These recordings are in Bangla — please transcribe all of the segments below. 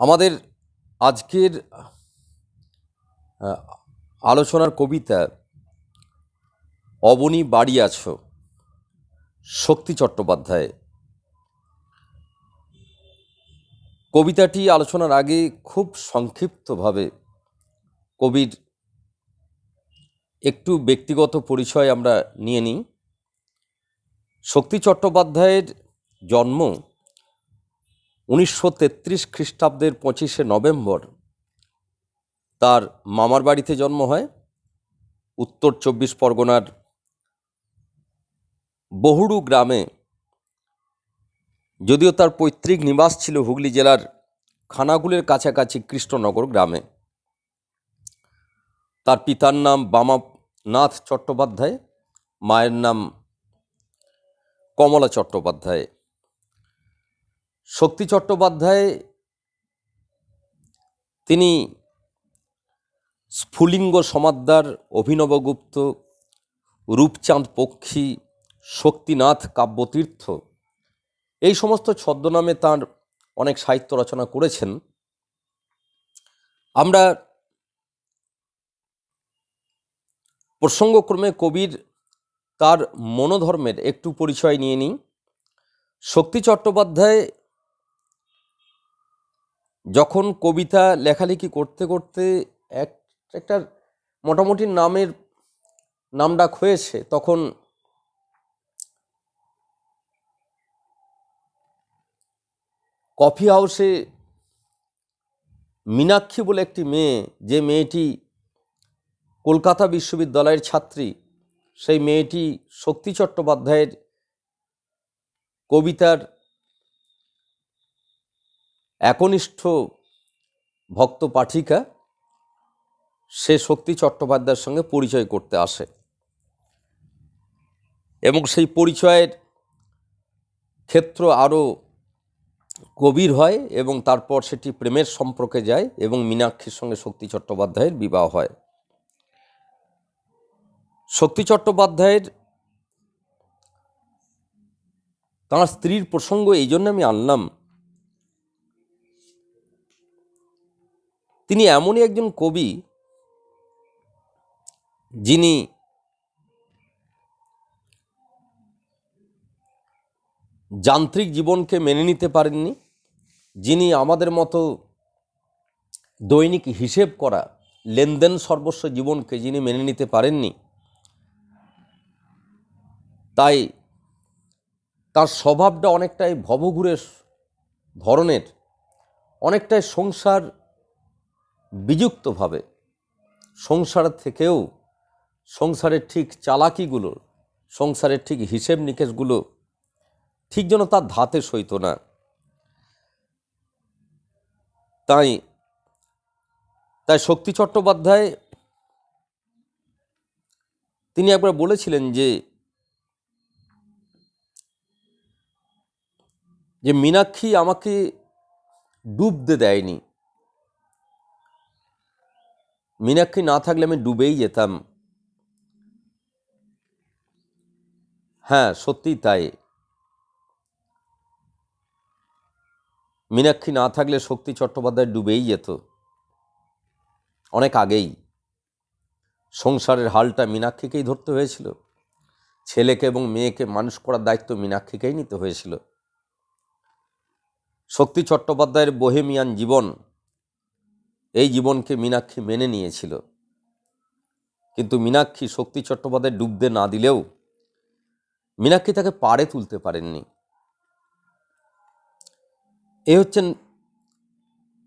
আমাদের আজকের আলোচনার কবিতা অবনী বাড়ি আছো, শক্তি চট্টোপাধ্যায়। কবিতাটি আলোচনার আগে খুব সংক্ষিপ্তভাবে কবির একটু ব্যক্তিগত পরিচয় আমরা নিয়ে নিই। শক্তি চট্টোপাধ্যায়ের জন্ম 1933 খ্রিস্টাব্দের 25শে নভেম্বর তার মামার বাড়িতে জন্ম হয়। উত্তর 24 পরগনার বহুড়ু গ্রামে, যদিও তার পৈতৃক নিবাস ছিল হুগলি জেলার খানাকুলের কাছাকাছি কৃষ্ণনগর গ্রামে। তার পিতার নাম বামানাথ চট্টোপাধ্যায়, মায়ের নাম কমলা চট্টোপাধ্যায়। শক্তি চট্টোপাধ্যায় তিনি স্ফুলিঙ্গ সমাদ্দার, অভিনবগুপ্ত, রূপচাঁদ পক্ষী, শক্তিনাথ কাব্যতীর্থ এই সমস্ত ছদ্মনামে তার অনেক সাহিত্য রচনা করেছেন। আমরা প্রসঙ্গক্রমে কবির তার মনোধর্মের একটু পরিচয় নিয়ে নিই। শক্তি চট্টোপাধ্যায় যখন কবিতা লেখালেখি করতে করতে একটা মোটামুটি নামডাক হয়েছে, তখন কফি হাউসে মীনাক্ষী বলে একটি মেয়ে, যে মেয়েটি কলকাতা বিশ্ববিদ্যালয়ের ছাত্রী, সেই মেয়েটি শক্তি চট্টোপাধ্যায়ের কবিতার একনিষ্ঠ ভক্ত পাঠিকা। সে শক্তি চট্টোপাধ্যায়ের সঙ্গে পরিচয় করতে আসে এবং সেই পরিচয়ের ক্ষেত্র আরও গভীর হয় এবং তারপর সেটি প্রেমের সম্পর্কে যায় এবং মীনাক্ষীর সঙ্গে শক্তি চট্টোপাধ্যায়ের বিবাহ হয়। শক্তি চট্টোপাধ্যায়ের তাঁর স্ত্রীর প্রসঙ্গ এই জন্য আমি আনলাম, তিনি এমনই একজন কবি যিনি যান্ত্রিক জীবনকে মেনে নিতে পারেননি, যিনি আমাদের মতো দৈনিক হিসেব করা লেনদেন সর্বস্ব জীবনকে যিনি মেনে নিতে পারেননি। তাই তার স্বভাবটা অনেকটাই ভবঘুরে ধরনের, অনেকটাই সংসার বিযুক্তভাবে, সংসার থেকেও সংসারের ঠিক চালাকিগুলো, সংসারের ঠিক হিসেব নিকেশগুলো ঠিক যেন তার ধাতে সইত না। তাই শক্তি চট্টোপাধ্যায় তিনি একবার বলেছিলেন যে মীনাক্ষী আমাকে ডুবতে দেয়নি, মীনাক্ষী না থাকলে আমি ডুবেই যেতাম। হ্যাঁ, সত্যিই তাই। মীনাক্ষী না থাকলে শক্তি চট্টোপাধ্যায় ডুবেই যেত অনেক আগেই। সংসারের হালটা মীনাক্ষীকেই ধরতে হয়েছিল, ছেলেকে এবং মেয়েকে মানুষ করার দায়িত্ব মীনাক্ষীকেই নিতে হয়েছিল। শক্তি চট্টোপাধ্যায়ের বোহেমিয়ান জীবন, এই জীবনকে মীনাক্ষী মেনে নিয়েছিল, কিন্তু মীনাক্ষী শক্তি চট্টোপাধ্যায় ডুবতে না দিলেও মীনাক্ষী তাকে পাড়ে তুলতে পারেননি। এ হচ্ছেন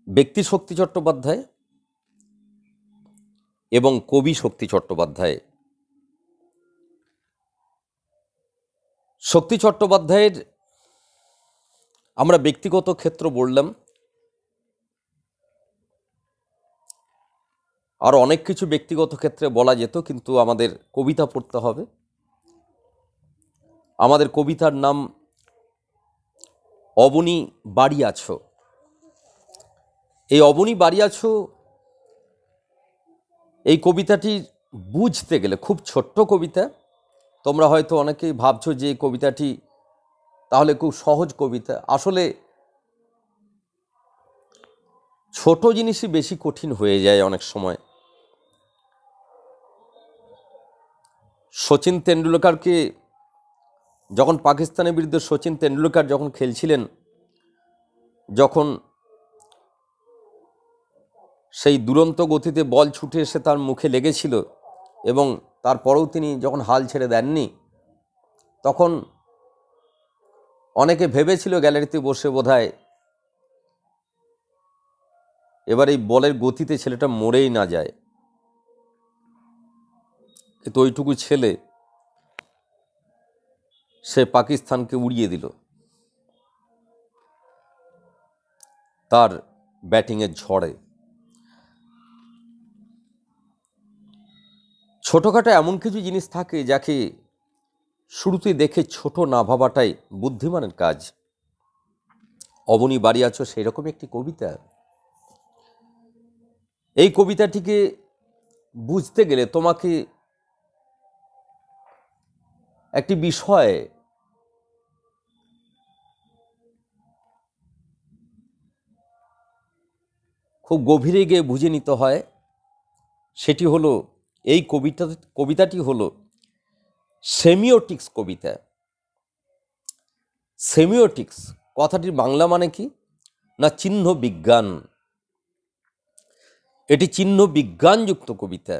ব্যক্তি শক্তি চট্টোপাধ্যায় এবং কবি শক্তি চট্টোপাধ্যায়। শক্তি চট্টোপাধ্যায়ের আমরা ব্যক্তিগত ক্ষেত্র বললাম, আর অনেক কিছু ব্যক্তিগত ক্ষেত্রে বলা যেত, কিন্তু আমাদের কবিতা পড়তে হবে। আমাদের কবিতার নাম অবনী বাড়ি আছো। এই অবনী বাড়ি আছো এই কবিতাটি বুঝতে গেলে, খুব ছোট্ট কবিতা, তোমরা হয়তো অনেকেই ভাবছো যে এই কবিতাটি তাহলে খুব সহজ কবিতা। আসলে ছোট জিনিসই বেশি কঠিন হয়ে যায় অনেক সময়। সচিন তেন্ডুলকারকে যখন পাকিস্তানের বিরুদ্ধে সচিন তেন্ডুলকার যখন খেলছিলেন, যখন সেই দুরন্ত গতিতে বল ছুটে এসে তার মুখে লেগেছিল এবং তারপরেও তিনি যখন হাল ছেড়ে দেননি, তখন অনেকে ভেবেছিল গ্যালারিতে বসে বোধহয় এবার এই বলের গতিতে ছেলেটা মরেই না যায়। কিন্তু ওইটুকু ছেলে সে পাকিস্তানকে উড়িয়ে দিল তার ব্যাটিংয়ের ঝড়ে। ছোটোখাটো এমন কিছু জিনিস থাকে যাকে শুরুতে দেখে ছোট না ভাবাটাই বুদ্ধিমানের কাজ। অবনী বাড়ি আছো সেই রকম একটি কবিতা। এই কবিতাটিকে বুঝতে গেলে তোমাকে একটি বিষয় খুব গভীরে গিয়ে বুঝে নিতে হয়। সেটি হলো এই কবিতাটি হলো সেমিওটিক্স কবিতা। সেমিওটিক্স কথাটির বাংলা মানে কি না চিহ্ন বিজ্ঞান। এটি চিহ্ন বিজ্ঞানযুক্ত কবিতা।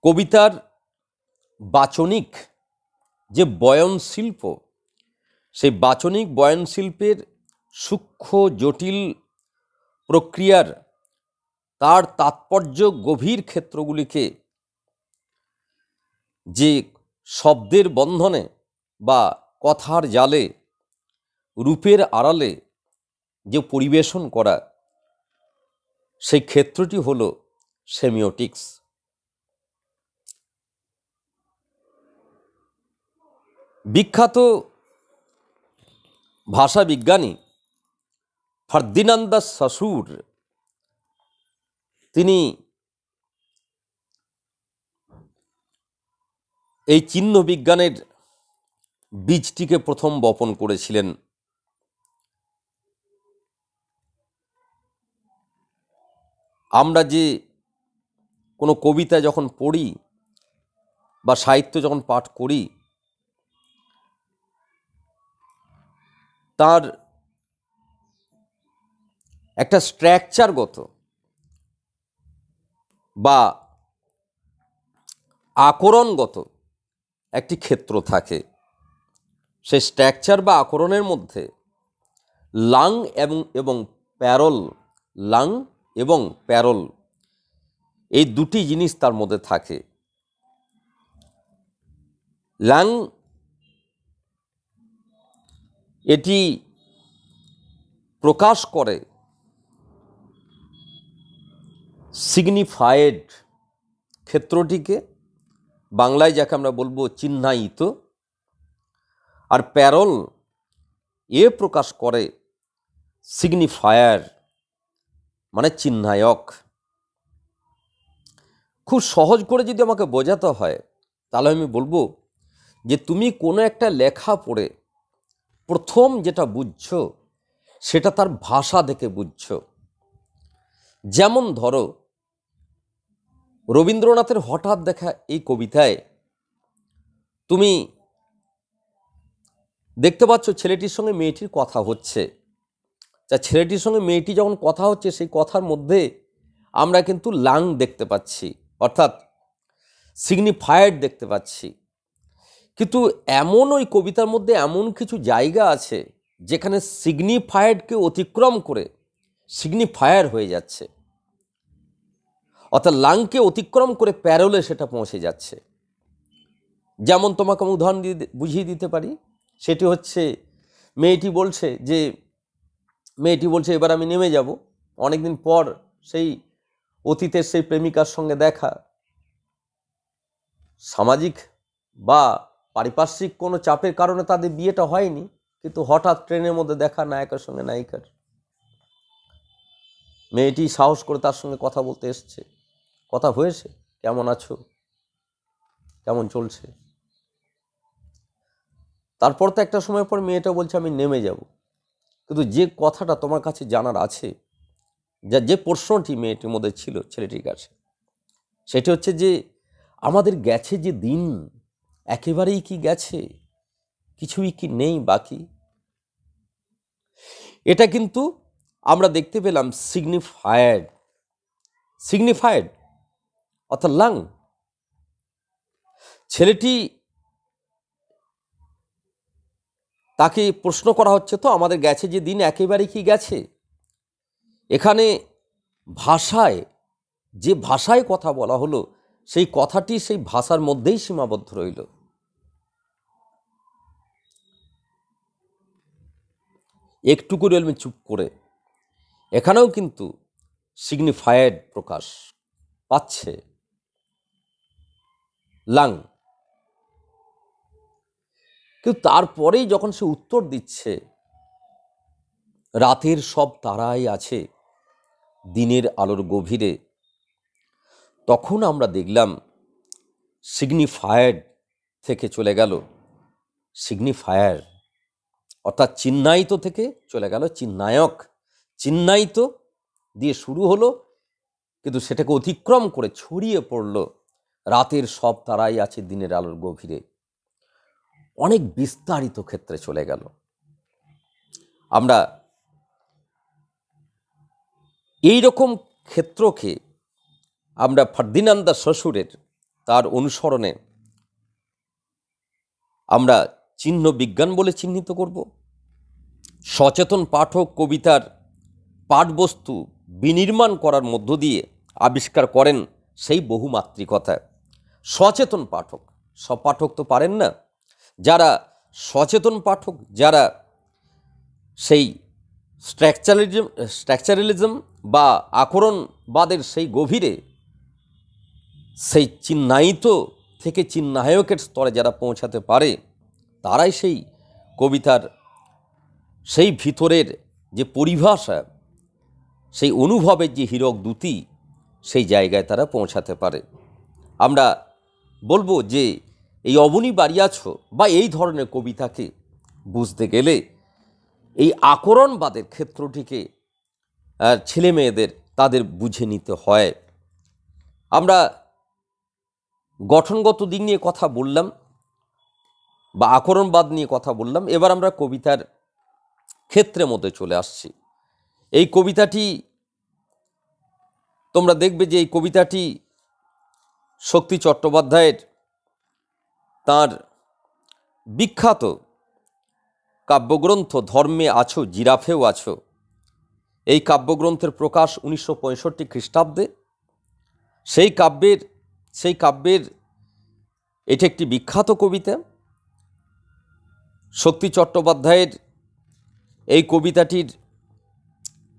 কবিতার বাচনিক যে বয়ন শিল্প, সেই বাচনিক বয়ন শিল্পের সূক্ষ্ম জটিল প্রক্রিয়ার তার তাৎপর্য গভীর ক্ষেত্রগুলিকে যে শব্দের বন্ধনে বা কথার জালে রূপের আড়ালে যে পরিবেশন করা, সেই ক্ষেত্রটি হলো সেমিওটিক্স। বিখ্যাত ভাষাবিজ্ঞানী ফার্দিনান্দ সসুর তিনি এই চিহ্ন বিজ্ঞানের বীজটিকে প্রথম বপন করেছিলেন। আমরা যে কোনো কবিতা যখন পড়ি বা সাহিত্য যখন পাঠ করি, তার একটা স্ট্রাকচারগত বা আকরণগত একটি ক্ষেত্র থাকে। সেই স্ট্রাকচার বা আকরণের মধ্যে লাং এবং প্যারল, লাং এবং প্যারল এই দুটি জিনিস তার মধ্যে থাকে। লাং এটি প্রকাশ করে সিগনিফায়েড ক্ষেত্রটিকে, বাংলায় যাকে আমরা বলবো চিহ্নায়িত, আর প্যারল এ প্রকাশ করে সিগনিফায়ার মানে চিহ্নায়ক। খুব সহজ করে যদি আমাকে বোঝাতে হয় তাহলে আমি বলবো যে তুমি কোনো একটা লেখা পড়ে প্রথম যেটা বুঝছো সেটা তার ভাষা দেখে বুঝছো। যেমন ধরো রবীন্দ্রনাথের হঠাৎ দেখা এই কবিতায় তুমি দেখতে পাচ্ছ ছেলেটির সঙ্গে মেয়েটির কথা হচ্ছে। তা ছেলেটির সঙ্গে মেয়েটি যখন কথা হচ্ছে সেই কথার মধ্যে আমরা কিন্তু লাং দেখতে পাচ্ছি, অর্থাৎ সিগনিফায়ার্ড দেখতে পাচ্ছি। কিন্তু এমন ওই কবিতার মধ্যে এমন কিছু জায়গা আছে যেখানে সিগনিফায়ার্ডকে অতিক্রম করে সিগনিফায়ার হয়ে যাচ্ছে, অর্থাৎ লাংকে অতিক্রম করে প্যারোলে সেটা পৌঁছে যাচ্ছে। যেমন তোমাকে আমি উদাহরণ দিয়ে বুঝিয়ে দিতে পারি। সেটি হচ্ছে মেয়েটি বলছে এবার আমি নেমে যাব। অনেকদিন পর সেই অতীতের সেই প্রেমিকার সঙ্গে দেখা, সামাজিক বা পারিপার্শ্বিক কোনো চাপের কারণে তাদের বিয়েটা হয়নি, কিন্তু হঠাৎ ট্রেনের মধ্যে দেখা নায়কের সঙ্গে নায়িকার। মেয়েটি সাহস করে তার সঙ্গে কথা বলতে এসছে, কথা হয়েছে, কেমন আছো, কেমন চলছে। তারপর তো একটা সময় পর মেয়েটা বলছে আমি নেমে যাব। কিন্তু যে কথাটা তোমার কাছে জানার আছে, যে প্রশ্নটি মেয়েটির মধ্যে ছিল ছেলেটির কাছে, সেটি হচ্ছে যে আমাদের গেছে যে দিন একেবারেই কি গেছে, কিছুই কি নেই বাকি? এটা কিন্তু আমরা দেখতে পেলাম সিগনিফায়েড অর্থাৎ লাং। ছেলেটি, তাকে প্রশ্ন করা হচ্ছে তো আমাদের গেছে যে দিন একেবারে কি গেছে। এখানে যে ভাষায় কথা বলা হলো, সেই কথাটি সেই ভাষার মধ্যেই সীমাবদ্ধ রইল। একটু করে আমি চুপ করে, এখানেও কিন্তু সিগনিফায়েড প্রকাশ পাচ্ছে লাং। কিন্তু তারপরেই যখন সে উত্তর দিচ্ছে, রাতের সব তারাই আছে দিনের আলোর গভীরে, তখন আমরা দেখলাম সিগনিফায়েড থেকে চলে গেল সিগনিফায়ার, অর্থাৎ চিহ্নায়িত থেকে চলে গেল চিহ্নায়ক। চিহ্নায়িত দিয়ে শুরু হলো, কিন্তু সেটাকে অতিক্রম করে ছড়িয়ে পড়ল রাতের সব তারাই আছে দিনের আলোর গভীরে, অনেক বিস্তারিত ক্ষেত্রে চলে গেল। আমরা এই রকম ক্ষেত্রকে আমরা ফার্দিনান্দা শ্বশুরের তার অনুসরণে আমরা চিহ্ন বিজ্ঞান বলে চিহ্নিত করব। সচেতন পাঠক কবিতার পাঠবস্তু বিনির্মাণ করার মধ্য দিয়ে আবিষ্কার করেন সেই বহুমাত্রিকতা। সচেতন পাঠক, সব পাঠক তো পারেন না। যারা সচেতন পাঠক, যারা সেই স্ট্রাকচারালিজম বা আকরণবাদের সেই গভীরে, সেই চিহ্নায়িত থেকে চিহ্নায়কের স্তরে যারা পৌঁছাতে পারে, তারাই সেই কবিতার সেই ভিতরের যে পরিভাষা, সেই অনুভবের যে হীরক দ্যুতি, সেই জায়গায় তারা পৌঁছাতে পারে। আমরা বলবো যে এই অবনী বাড়িয়াছ বা এই ধরনের কবিতাকে বুঝতে গেলে এই আকরণবাদের ক্ষেত্রটিকে ছেলে মেয়েদের তাদের বুঝে নিতে হয়। আমরা গঠনগত দিক নিয়ে কথা বললাম বা আকরণবাদ নিয়ে কথা বললাম, এবার আমরা কবিতার ক্ষেত্রের মধ্যে চলে আসছি। এই কবিতাটি তোমরা দেখবে যে এই কবিতাটি শক্তি চট্টোপাধ্যায়ের তাঁর বিখ্যাত কাব্যগ্রন্থ ধর্মে আছো জিরাফেও আছো, এই কাব্যগ্রন্থের প্রকাশ 1965 খ্রিস্টাব্দে। সেই কাব্যের এটি একটি বিখ্যাত কবিতা। শক্তি চট্টোপাধ্যায়ের এই কবিতাটির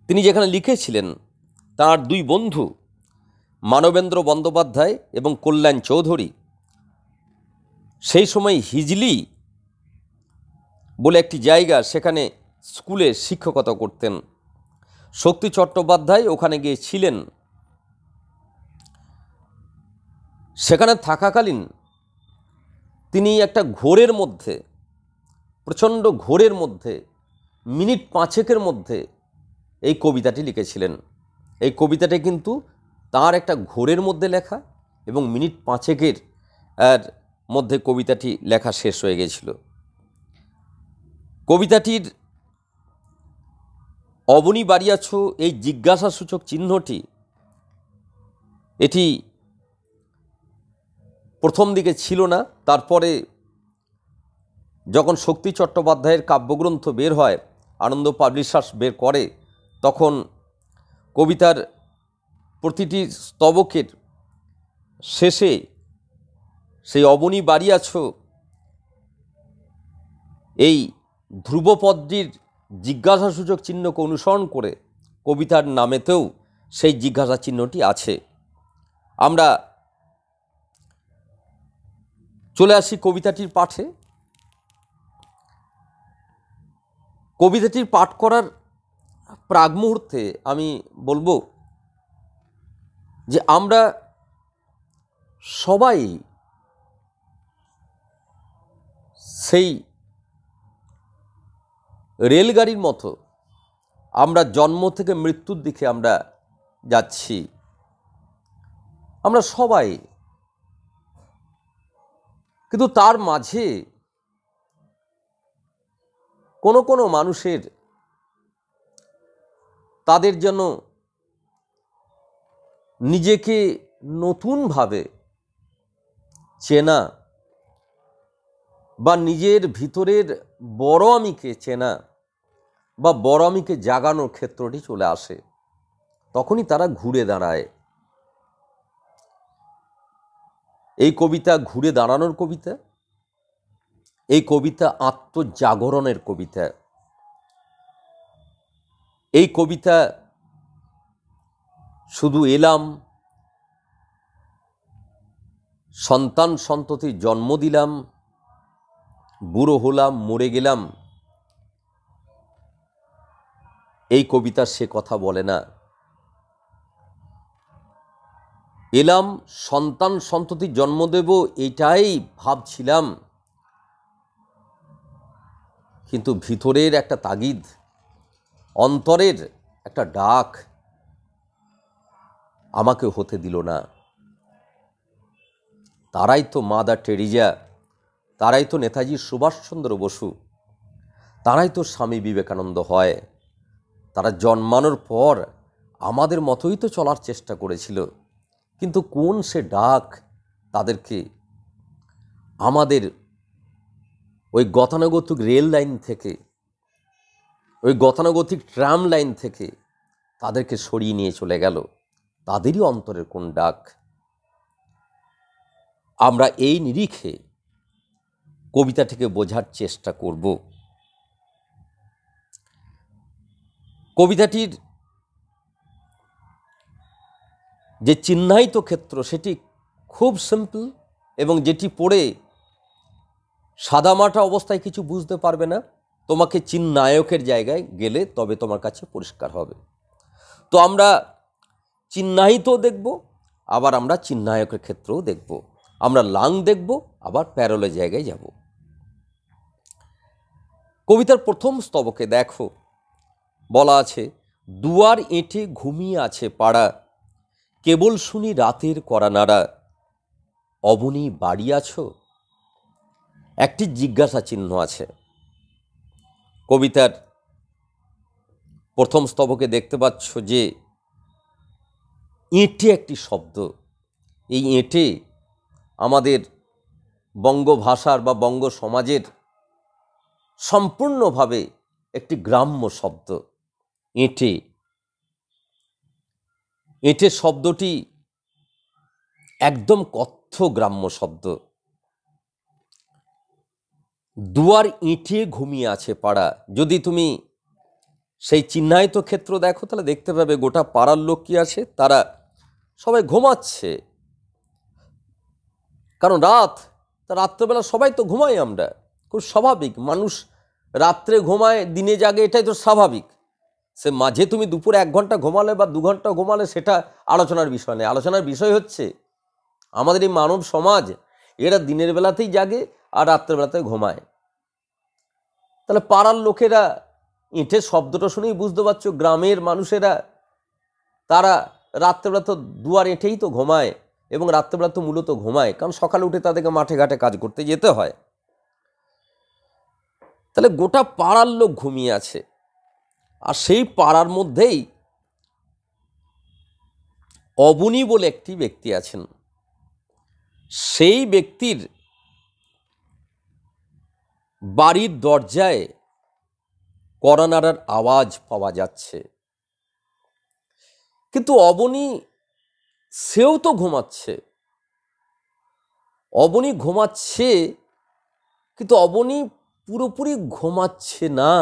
তিনি যেখানে লিখেছিলেন, তাঁর দুই বন্ধু মানবেন্দ্র বন্দ্যোপাধ্যায় এবং কল্যাণ চৌধুরী সেই সময় হিজলি বলে একটি জায়গা, সেখানে স্কুলে শিক্ষকতা করতেন। শক্তি চট্টোপাধ্যায় ওখানে গিয়েছিলেন। সেখানে থাকাকালীন তিনি একটা ঘোরের মধ্যে, প্রচণ্ড ঘোরের মধ্যে, মিনিট 5 মধ্যে এই কবিতাটি লিখেছিলেন। এই কবিতাটি কিন্তু তার একটা ঘোরের মধ্যে লেখা এবং মিনিট 5 মধ্যে কবিতাটি লেখা শেষ হয়ে গেছিল। কবিতাটির অবনী বাড়িয়াছ এই জিজ্ঞাসাসূচক চিহ্নটি, এটি প্রথম দিকে ছিল না। তারপরে যখন শক্তি চট্টোপাধ্যায়ের কাব্যগ্রন্থ বের হয়, আনন্দ পাবলিশার্স বের করে, তখন কবিতার প্রতিটি স্তবকের শেষে সেই অবনী বাড়িয়াছ এই ধ্রুবপদটির জিজ্ঞাসাসূচক চিহ্নকে অনুসরণ করে কবিতার নামেতেও সেই জিজ্ঞাসা চিহ্নটি আছে। আমরা চলে আসি কবিতাটির পাঠে। কবিতাটির পাঠ করার প্রাক মুহূর্তে আমি বলবো যে আমরা সবাই সেই রেলগাড়ির মতো আমরা জন্ম থেকে মৃত্যুর দিকে আমরা যাচ্ছি, আমরা সবাই। কিন্তু তার মাঝে কোনো কোনো মানুষের তাদের যেন নিজেকে নতুনভাবে চেনা বা নিজের ভিতরের বড় আমিকে চেনা বা বড় আমিকে জাগানোর ক্ষেত্রটি চলে আসে, তখনই তারা ঘুরে দাঁড়ায়। এই কবিতা ঘুরে দাঁড়ানোর কবিতা, এই কবিতা আত্মজাগরণের কবিতা। এই কবিতা শুধু এলাম, সন্তান সন্ততি জন্ম দিলাম, বুড়ো হলাম, মরে গেলাম, এই কবিতা সে কথা বলে না। এলাম, সন্তান সন্ততি জন্ম দেব, এটাই ভাবছিলাম, কিন্তু ভিতরের একটা তাগিদ, অন্তরের একটা ডাক আমাকে হতে দিল না। তারাই তো মাদার টেরিজা, তারাই তো নেতাজি সুভাষচন্দ্র বসু, তারাই তো স্বামী বিবেকানন্দ হয়। তারা জন্মানোর পর আমাদের মতোই তো চলার চেষ্টা করেছিল, কিন্তু কোন সে ডাক তাদেরকে আমাদের ওই গতানুগতিক রেল লাইন থেকে, ওই গতানুগতিক ট্রাম লাইন থেকে তাদেরকে সরিয়ে নিয়ে চলে গেল? তাদেরই অন্তরের কোন ডাক? আমরা এই নিরিখে কবিতাটিকে বোঝার চেষ্টা করব। কবিতাটির যে চিহ্নিত ক্ষেত্র সেটি খুব সিম্পল, এবং যেটি পড়ে সাদামাটা অবস্থায় কিছু বুঝতে পারবে না। তোমাকে চিহ্নায়কের জায়গায় গেলে তবে তোমার কাছে পরিষ্কার হবে। তো আমরা চিহ্নায়িত দেখব, আবার আমরা চিহ্নায়কের ক্ষেত্রেও দেখব। আমরা লাং দেখব, আবার প্যারোলের জায়গায় যাব। কবিতার প্রথম স্তবকে দেখো, বলা আছে, দুয়ার এঁটে ঘুমিয়ে আছে পাড়া, কেবল শুনি রাতের করা নাড়া, অবনী বাড়ি আছো? একটি জিজ্ঞাসা চিহ্ন আছে। কবিতার প্রথম স্তবকে দেখতে পাচ্ছ যে এঁটে একটি শব্দ। এই এঁটে আমাদের বঙ্গ ভাষার বা বঙ্গ সমাজের সম্পূর্ণভাবে একটি গ্রাম্য শব্দ। এঁটে, এঁটে শব্দটি একদম কথ্য গ্রাম্য শব্দ। দুয়ার এঁটে ঘুমিয়ে আছে পাড়া, যদি তুমি সেই চিহ্নায়িত ক্ষেত্র দেখো তাহলে দেখতে পাবে গোটা পাড়ার লোক কি আছে, তারা সবাই ঘুমাচ্ছে। কারণ রাত্রেবেলা সবাই তো ঘুমাই, আমরা খুব স্বাভাবিক। মানুষ রাত্রে ঘুমায়, দিনে জাগে, এটাই তো স্বাভাবিক। সে মাঝে তুমি দুপুরে 1 ঘন্টা ঘুমালে বা 2 ঘন্টা ঘুমালে সেটা আলোচনার বিষয় নেই। আলোচনার বিষয় হচ্ছে আমাদের এই মানব সমাজ, এরা দিনের বেলাতেই জাগে আর রাত্রেবেলাতে ঘুমায়। তাহলে পাড়ার লোকেরা এঁটে শব্দটা শুনেই বুঝতে পারছো, গ্রামের মানুষেরা তারা রাত্রেবেলা তো দুয়ার এঁটেই তো ঘুমায়, এবং রাত্রেবেলা তো মূলত ঘুমায়, কারণ সকালে উঠে তাদেরকে মাঠে ঘাটে কাজ করতে যেতে হয়। তাহলে গোটা পাড়ার লোক ঘুমিয়ে আছে, আর সেই পাড়ার মধ্যেই অবনী বলে একটি ব্যক্তি আছেন। সেই ব্যক্তির বাড়ির দরজায় কড়া নাড়ার আওয়াজ পাওয়া যাচ্ছে। কিন্তু অবনী, সেও তো ঘুমাচ্ছে। অবনী ঘুমাচ্ছে, কিন্তু অবনী পুরোপুরি ঘুমাচ্ছে না।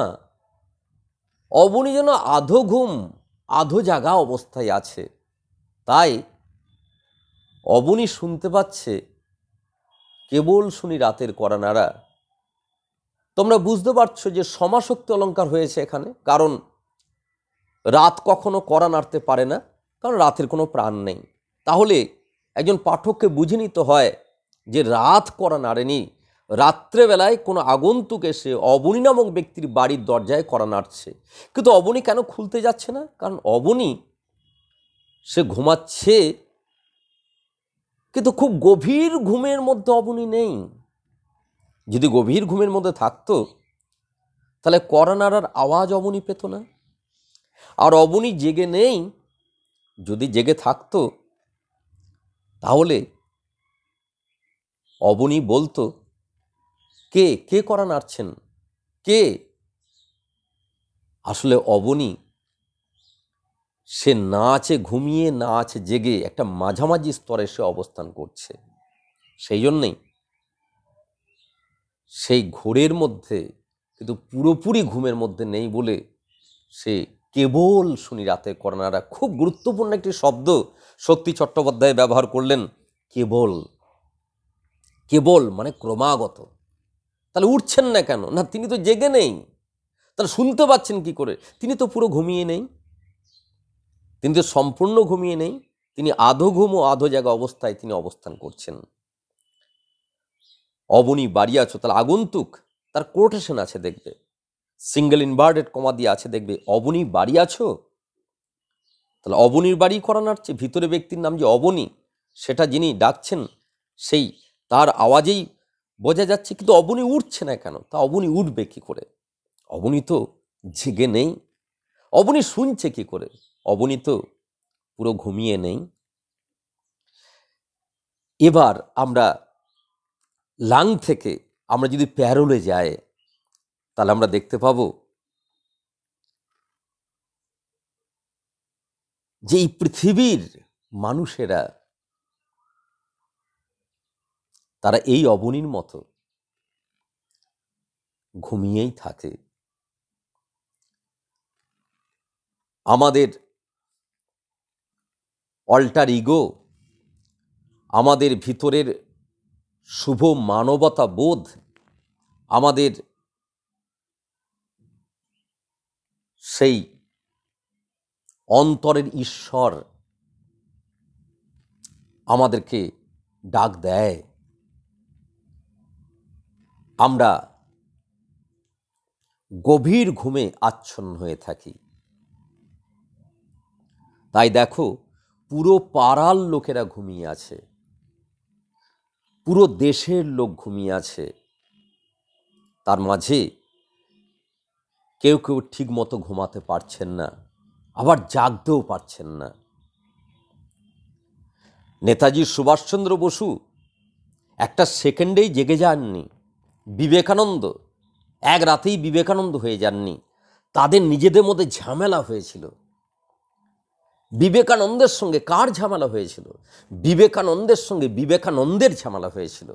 অবনী যেন আধো ঘুম আধো জাগা অবস্থায় আছে। তাই অবনী শুনতে পাচ্ছে, কেবল শুনি রাতের কড়া নাড়া। তোমরা বুঝতে পারছো যে সমাসক্তি অলঙ্কার হয়েছে এখানে, কারণ রাত কখনো কড়া নাড়তে পারে না, কারণ রাতের কোনো প্রাণ নেই। তাহলে একজন পাঠককে বুঝে নিতে হয় যে রাত কড়া নাড়েনি, রাত্রেবেলায় কোনো আগন্তুক এসে অবনী নামক ব্যক্তির বাড়ির দরজায় কড়া নাড়ছে, কিন্তু অবনী কেন খুলতে যাচ্ছে না? কারণ অবনী সে ঘুমাচ্ছে, কিন্তু খুব গভীর ঘুমের মধ্যে অবনী নেই। যদি গভীর ঘুমের মধ্যে থাকতো তাহলে কড়া নাড়ার আওয়াজ অবনী পেত না। আর অবনী জেগে নেই, যদি জেগে থাকতো তাহলে অবনী বলতো, কে কে কড়া নাড়ছেন, কে? আসলে অবনী সে না আছে ঘুমিয়ে না আছে জেগে, একটা মাঝামাঝি স্তরে সে অবস্থান করছে। সেই জন্যেই সেই ঘোরের মধ্যে, কিন্তু পুরোপুরি ঘুমের মধ্যে নেই বলে সে কেবল শুনি রাতে কড়া নাড়া। খুব গুরুত্বপূর্ণ একটি শব্দ শক্তি চট্টোপাধ্যায় ব্যবহার করলেন, কেবল। কেবল মানে ক্রমাগত। তাহলে উঠছেন না কেন? না, তিনি তো জেগে নেই। তাহলে শুনতে পাচ্ছেন কি করে? তিনি তো পুরো ঘুমিয়ে নেই, তিনি তো সম্পূর্ণ ঘুমিয়ে নেই, তিনি আধো ঘুম ও আধো জাগা অবস্থায় তিনি অবস্থান করছেন। অবনী বাড়ি আছো, তাহলে আগন্তুক তার কোটেশন আছে দেখবে, সিঙ্গেল ইনভার্টেড কমা দিয়ে আছে দেখবে, অবনী বাড়ি আছো। তাহলে অবনীর বাড়ি কড়া নাড়ছে, ভিতরে ব্যক্তির নাম যে অবনী সেটা যিনি ডাকছেন সেই তার আওয়াজেই বোঝা যাচ্ছে, কিন্তু অবনী উঠছে না কেন? তা অবনী উঠবে কি করে? অবনী তো জেগে নেই। অবনী শুনছে কি করে? অবনী তো পুরো ঘুমিয়ে নেই। এবার আমরা লাং থেকে আমরা যদি প্যারোলে যাই তাহলে আমরা দেখতে পাবো যে এই পৃথিবীর মানুষেরা তারা এই অবনীর মতো ঘুমিয়েই থাকে। আমাদের অল্টার ইগো, আমাদের ভিতরের শুভ মানবতা বোধ, আমাদের সেই অন্তরের ঈশ্বর আমাদেরকে ডাক দেয়। আমরা গভীর ঘুমে আচ্ছন্ন হয়ে থাকি। তাই দেখো, পুরো পাড়ার লোকেরা ঘুমিয়ে আছে, পুরো দেশের লোক ঘুমিয়ে আছে, তার মাঝে কেউ কেউ ঠিক মতো ঘুমাতে পারছেন না, আবার জাগতেও পারছেন না। নেতাজি সুভাষচন্দ্র বসু একটা সেকেন্ডেই জেগে যাননি, বিবেকানন্দ এক রাতেই বিবেকানন্দ হয়ে যাননি, তাদের নিজেদের মধ্যে ঝামেলা হয়েছিল। বিবেকানন্দের সঙ্গে কার ঝামেলা হয়েছিল? বিবেকানন্দের সঙ্গে বিবেকানন্দের ঝামেলা হয়েছিল।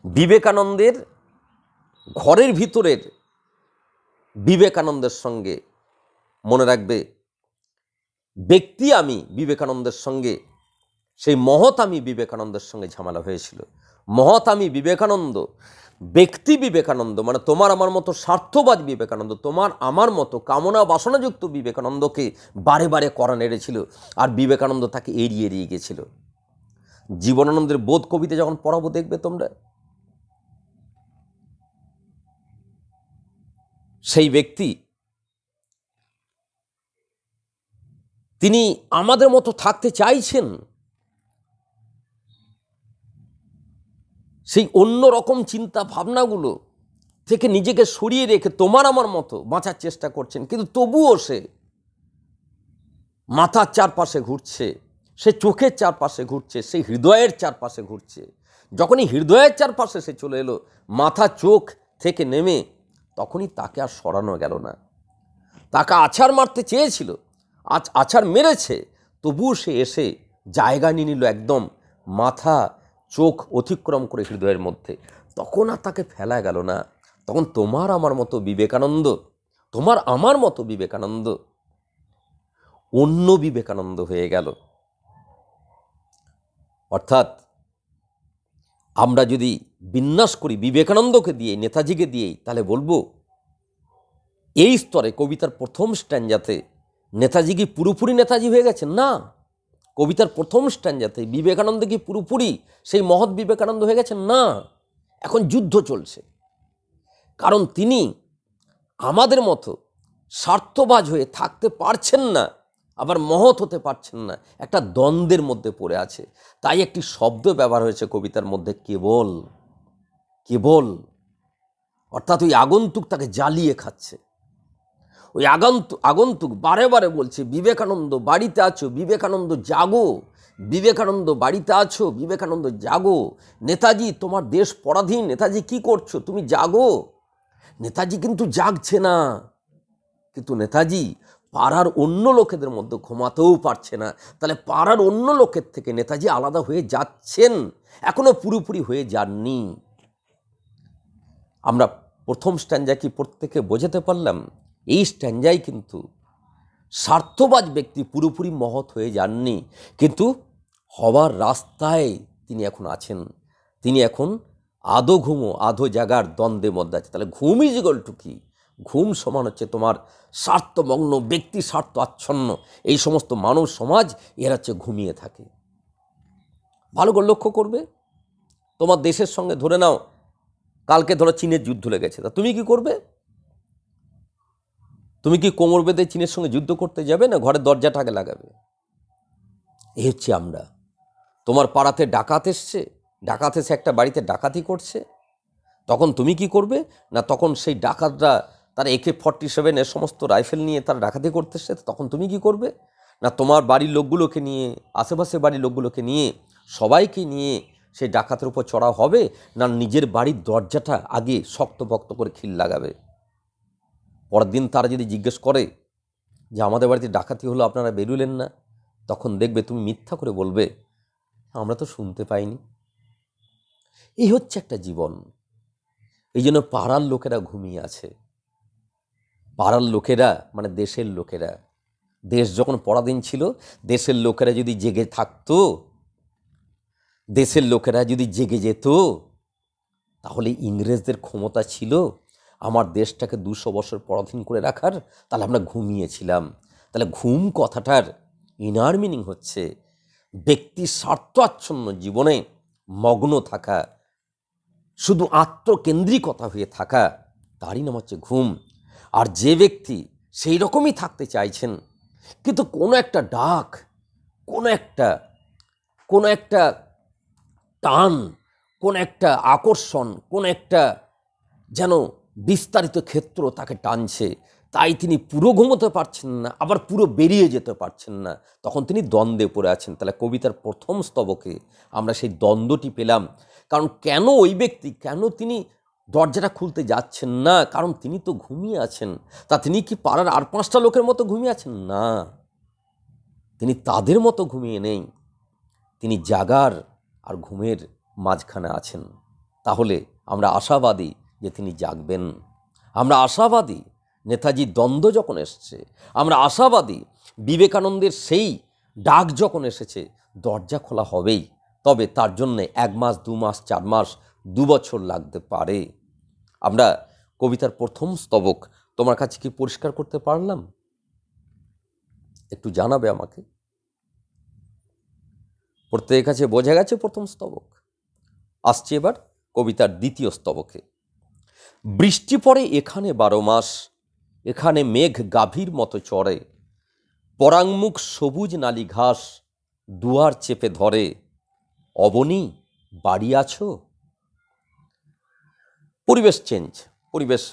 বিবেকানন্দের ঘরের ভিতরের বিবেকানন্দের সঙ্গে, মনে রাখবে, ব্যক্তি আমি বিবেকানন্দের সঙ্গে, সেই মহৎ আমি বিবেকানন্দের সঙ্গে ঝামেলা হয়েছিল। মহৎ আমি বিবেকানন্দ, ব্যক্তি বিবেকানন্দ মানে তোমার আমার মতো স্বার্থবাদ বিবেকানন্দ, তোমার আমার মতো কামনা বাসনাযুক্ত বিবেকানন্দকে বারে বারে কড়া নেড়েছিল, আর বিবেকানন্দ তাকে এড়িয়ে এড়িয়ে গেছিল। জীবনানন্দের বোধ কবিতা যখন পড়াবো দেখবে তোমরা, সেই ব্যক্তি তিনি আমাদের মতো থাকতে চাইছেন, সেই অন্য রকম চিন্তা ভাবনাগুলো থেকে নিজেকে সরিয়ে রেখে তোমার আমার মতো বাঁচার চেষ্টা করছেন, কিন্তু তবুও সে মাথার চারপাশে ঘুরছে, সে চোখের চারপাশে ঘুরছে, সেই হৃদয়ের চারপাশে ঘুরছে। যখনই হৃদয়ের চারপাশে সে চলে এলো, মাথা চোখ থেকে নেমে, তখনই তাকে আর সরানো গেল না। তাকে আছাড় মারতে চেয়েছিল, আছাড় মেরেছে, তবুও সে এসে জায়গা নিয়ে নিল একদম মাথা চোখ অতিক্রম করে হৃদয়ের মধ্যে। তখন আর তাকে ফেলা গেল না। তখন তোমার আমার মতো বিবেকানন্দ, তোমার আমার মতো বিবেকানন্দ অন্য বিবেকানন্দ হয়ে গেল। অর্থাৎ আমরা যদি বিন্যাস করি বিবেকানন্দকে দিয়ে, নেতাজিকে দিয়েই, তাহলে বলবো এই স্তরে কবিতার প্রথম স্ট্যান্জাতে নেতাজি কি পুরোপুরি নেতাজি হয়ে গেছেন? না। কবিতার প্রথম স্ট্যান্জাতে বিবেকানন্দ কি পুরোপুরি সেই মহৎ বিবেকানন্দ হয়ে গেছেন? না। এখন যুদ্ধ চলছে, কারণ তিনি আমাদের মতো স্বার্থবাজ হয়ে থাকতে পারছেন না, আবার মহৎ হতে পারছেন না, একটা দ্বন্দ্বের মধ্যে পড়ে আছে। তাই একটি শব্দ ব্যবহার হয়েছে কবিতার মধ্যে, কেবল। কেবল অর্থাৎ ওই আগন্তুক তাকে জ্বালিয়ে খাচ্ছে। ওই আগন্তুক বারে বারে বলছে, বিবেকানন্দ বাড়িতে আছো, বিবেকানন্দ জাগো, বিবেকানন্দ বাড়িতে আছো, বিবেকানন্দ জাগো, নেতাজি তোমার দেশ পরাধীন, নেতাজি কি করছো, তুমি জাগো। নেতাজি কিন্তু জাগছে না, কিন্তু নেতাজি পাড়ার অন্য লোকেদের মধ্যে ঘুমাতেও পারছে না। তাহলে পাড়ার অন্য লোকের থেকে নেতাজি আলাদা হয়ে যাচ্ছেন, এখনো পুরোপুরি হয়ে যাননি। আমরা প্রথম স্ট্যাঞ্জা কি প্রত্যেকে বোঝাতে পারলাম? এই স্ট্যাঞ্জাই কিন্তু স্বার্থবাজ ব্যক্তি পুরোপুরি মহৎ হয়ে যাননি, কিন্তু হওয়ার রাস্তায় তিনি এখন আছেন। তিনি এখন আধো ঘুমো আধো জাগার দ্বন্দ্বের মধ্যে আছে। তাহলে ঘুম ইজ ইকুয়াল টু কি? ঘুম সমান হচ্ছে তোমার স্বার্থমগ্ন ব্যক্তি, স্বার্থ আচ্ছন্ন এই সমস্ত মানব সমাজ, এরা হচ্ছে ঘুমিয়ে থাকে। ভালো করে লক্ষ্য করবে, তোমার দেশের সঙ্গে ধরে নাও কালকে ধরো চীনের যুদ্ধ লেগেছে, তা তুমি কি করবে? তুমি কি কোমর বেঁধে চীনের সঙ্গে যুদ্ধ করতে যাবে, না ঘরের দরজাটাকে লাগাবে? এই হচ্ছে আমরা। তোমার পাড়াতে ডাকাত এসছে, ডাকাত এসে একটা বাড়িতে ডাকাতি করছে, তখন তুমি কি করবে? না তখন সেই ডাকাতরা তারা AK-47 এর সমস্ত রাইফেল নিয়ে তারা ডাকাতি করতে এসছে, তখন তুমি কি করবে? না তোমার বাড়ির লোকগুলোকে নিয়ে, আশেপাশে বাড়ির লোকগুলোকে নিয়ে, সবাইকে নিয়ে সেই ডাকাতের উপর চড়াও হবে, না নিজের বাড়ির দরজাটা আগে শক্তপোক্ত করে খিল লাগাবে? পরের দিন তারা যদি জিজ্ঞেস করে যে আমাদের বাড়িতে ডাকাতি হলো, আপনারা বেরুলেন না, তখন দেখবে তুমি মিথ্যা করে বলবে আমরা তো শুনতে পাইনি। এই হচ্ছে একটা জীবন। এই জন্য পাড়ার লোকেরা ঘুমিয়ে আছে। পাড়ার লোকেরা মানে দেশের লোকেরা, দেশ যখন পরাধীন ছিল, দেশের লোকেরা যদি জেগে থাকতো, দেশের লোকেরা যদি জেগে যেত, তাহলে ইংরেজদের ক্ষমতা ছিল আমার দেশটাকে 200 বছর পরাধীন করে রাখার। তাহলে আমরা ঘুমিয়েছিলাম। তাহলে ঘুম কথাটার ইনার মিনিং হচ্ছে ব্যক্তি স্বার্থাচ্ছন্ন জীবনে মগ্ন থাকা, শুধু আত্মকেন্দ্রিকতা হয়ে থাকা, তারই নাম হচ্ছে ঘুম। আর যে ব্যক্তি সেই রকমই থাকতে চাইছেন, কিন্তু কোনো একটা ডাক, কোনো একটা টান, কোন একটা আকর্ষণ, কোন একটা যেন বিস্তারিত ক্ষেত্র তাকে টানছে, তাই তিনি পুরো ঘুমোতে পারছেন না, আবার পুরো বেরিয়ে যেতে পারছেন না, তখন তিনি দ্বন্দ্বে পড়ে আছেন। তাহলে কবিতার প্রথম স্তবকে আমরা সেই দ্বন্দ্বটি পেলাম। কারণ কেন ওই ব্যক্তি, কেন তিনি দরজাটা খুলতে যাচ্ছেন না? কারণ তিনি তো ঘুমিয়ে আছেন। তা তিনি কি পাড়ার আর 5টা লোকের মতো ঘুমিয়ে আছেন? না, তিনি তাদের মতো ঘুমিয়ে নেই, তিনি জাগার আর ঘুমের মাঝখানে আছেন। তাহলে আমরা আশাবাদী যে তিনি জাগবেন। আমরা আশাবাদী নেতাজির দ্বন্দ্ব যখন এসছে, আমরা আশাবাদী বিবেকানন্দের সেই ডাক যখন এসেছে, দরজা খোলা হবেই। তবে তার জন্যে 1 মাস, 2 মাস, 4 মাস, 2 বছর লাগতে পারে। আমরা কবিতার প্রথম স্তবক তোমার কাছে কি পরিষ্কার করতে পারলাম? একটু জানাবে আমাকে। প্রত্যেকের কাছে বোঝা গেছে প্রথম স্তবক? আসছে এবার কবিতার দ্বিতীয় স্তবকে। বৃষ্টি পড়ে এখানে 12 মাস, এখানে মেঘ গাভীর মতো চড়ে, পরাংমুখ সবুজ নালি ঘাস দুয়ার চেপে ধরে, অবনী বাড়ি আছো? পরিবেশ চেঞ্জ, পরিবেশ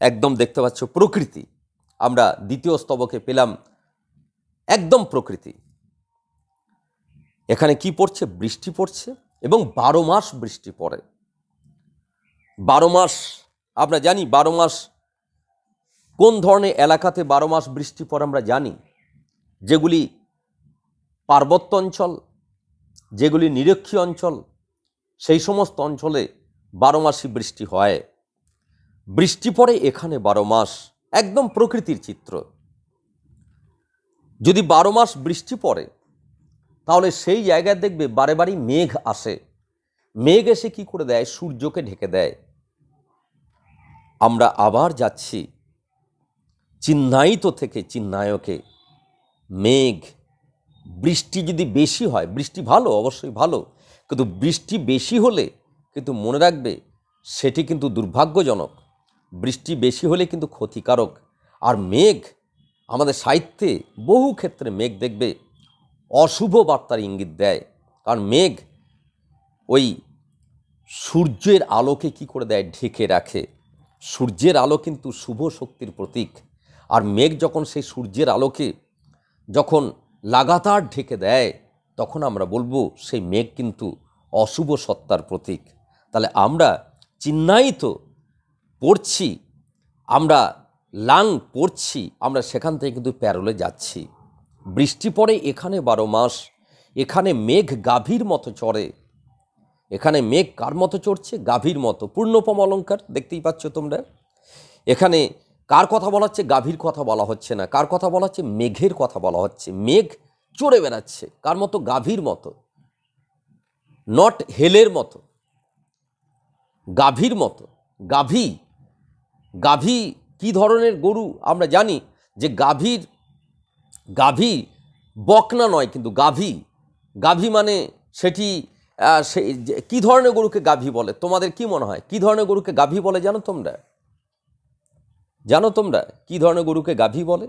একদম দেখতে পাচ্ছ প্রকৃতি। আমরা দ্বিতীয় স্তবকে পেলাম একদম প্রকৃতি। এখানে কি পড়ছে? বৃষ্টি পড়ছে, এবং 12 মাস বৃষ্টি পড়ে। 12 মাস আমরা জানি, 12 মাস কোন ধরনের এলাকাতে 12 মাস বৃষ্টি পড়ে আমরা জানি। যেগুলি পার্বত্য অঞ্চল, যেগুলি নিরক্ষীয় অঞ্চল, সেই সমস্ত অঞ্চলে 12 মাসই বৃষ্টি হয়। বৃষ্টি পড়ে এখানে 12 মাস, একদম প্রকৃতির চিত্র। যদি 12 মাস বৃষ্টি পড়ে, তাহলে সেই জায়গায় দেখবে বারে বারে মেঘ আসে। মেঘ এসে কি করে দেয়? সূর্যকে ঢেকে দেয়। আমরা আবার যাচ্ছি চিহ্নায়িত থেকে চিহ্নায়কে। মেঘ, বৃষ্টি যদি বেশি হয়, বৃষ্টি ভালো, অবশ্যই ভালো, কিন্তু বৃষ্টি বেশি হলে কিন্তু মনে রাখবে সেটি কিন্তু দুর্ভাগ্যজনক। বৃষ্টি বেশি হলে কিন্তু ক্ষতিকারক। আর মেঘ আমাদের সাহিত্যে বহু ক্ষেত্রে মেঘ দেখবে অশুভ বার্তার ইঙ্গিত দেয়। কারণ মেঘ ওই সূর্যের আলোকে কি করে দেয়, ঢেকে রাখে। সূর্যের আলো কিন্তু শুভ শক্তির প্রতীক। আর মেঘ যখন সেই সূর্যের আলোকে যখন লাগাতার ঢেকে দেয়, তখন আমরা বলবো সেই মেঘ কিন্তু অশুভ সত্তার প্রতীক। তাহলে আমরা চিহ্নায়িত পড়ছি, আমরা লাং পড়ছি, আমরা সেখান থেকে কিন্তু প্যারোলে যাচ্ছি। বৃষ্টি পড়ে এখানে 12 মাস, এখানে মেঘ গাভীর মতো চড়ে। এখানে মেঘ কার মতো চড়ছে? গাভীর মতো। পূর্ণপম অলঙ্কার দেখতেই পাচ্ছ তোমরা। এখানে কার কথা বলা হচ্ছে? গাভীর কথা বলা হচ্ছে না। কার কথা বলা হচ্ছে? মেঘের কথা বলা হচ্ছে। মেঘ চড়ে বেড়াচ্ছে কার মতো? গাভীর মতো, নট হেলের মতো, গাভীর মতো। গাভী, গাভী কি ধরনের গরু আমরা জানি যে গাভী বকনা নয়, কিন্তু গাভী, গাভী মানে সেটি কি ধরনের গরুকে গাভী বলে? তোমাদের কি মনে হয় কি ধরনের গরুকে গাভী বলে? জানো তোমরা? জানো তোমরা কি ধরনের গরুকে গাভী বলে?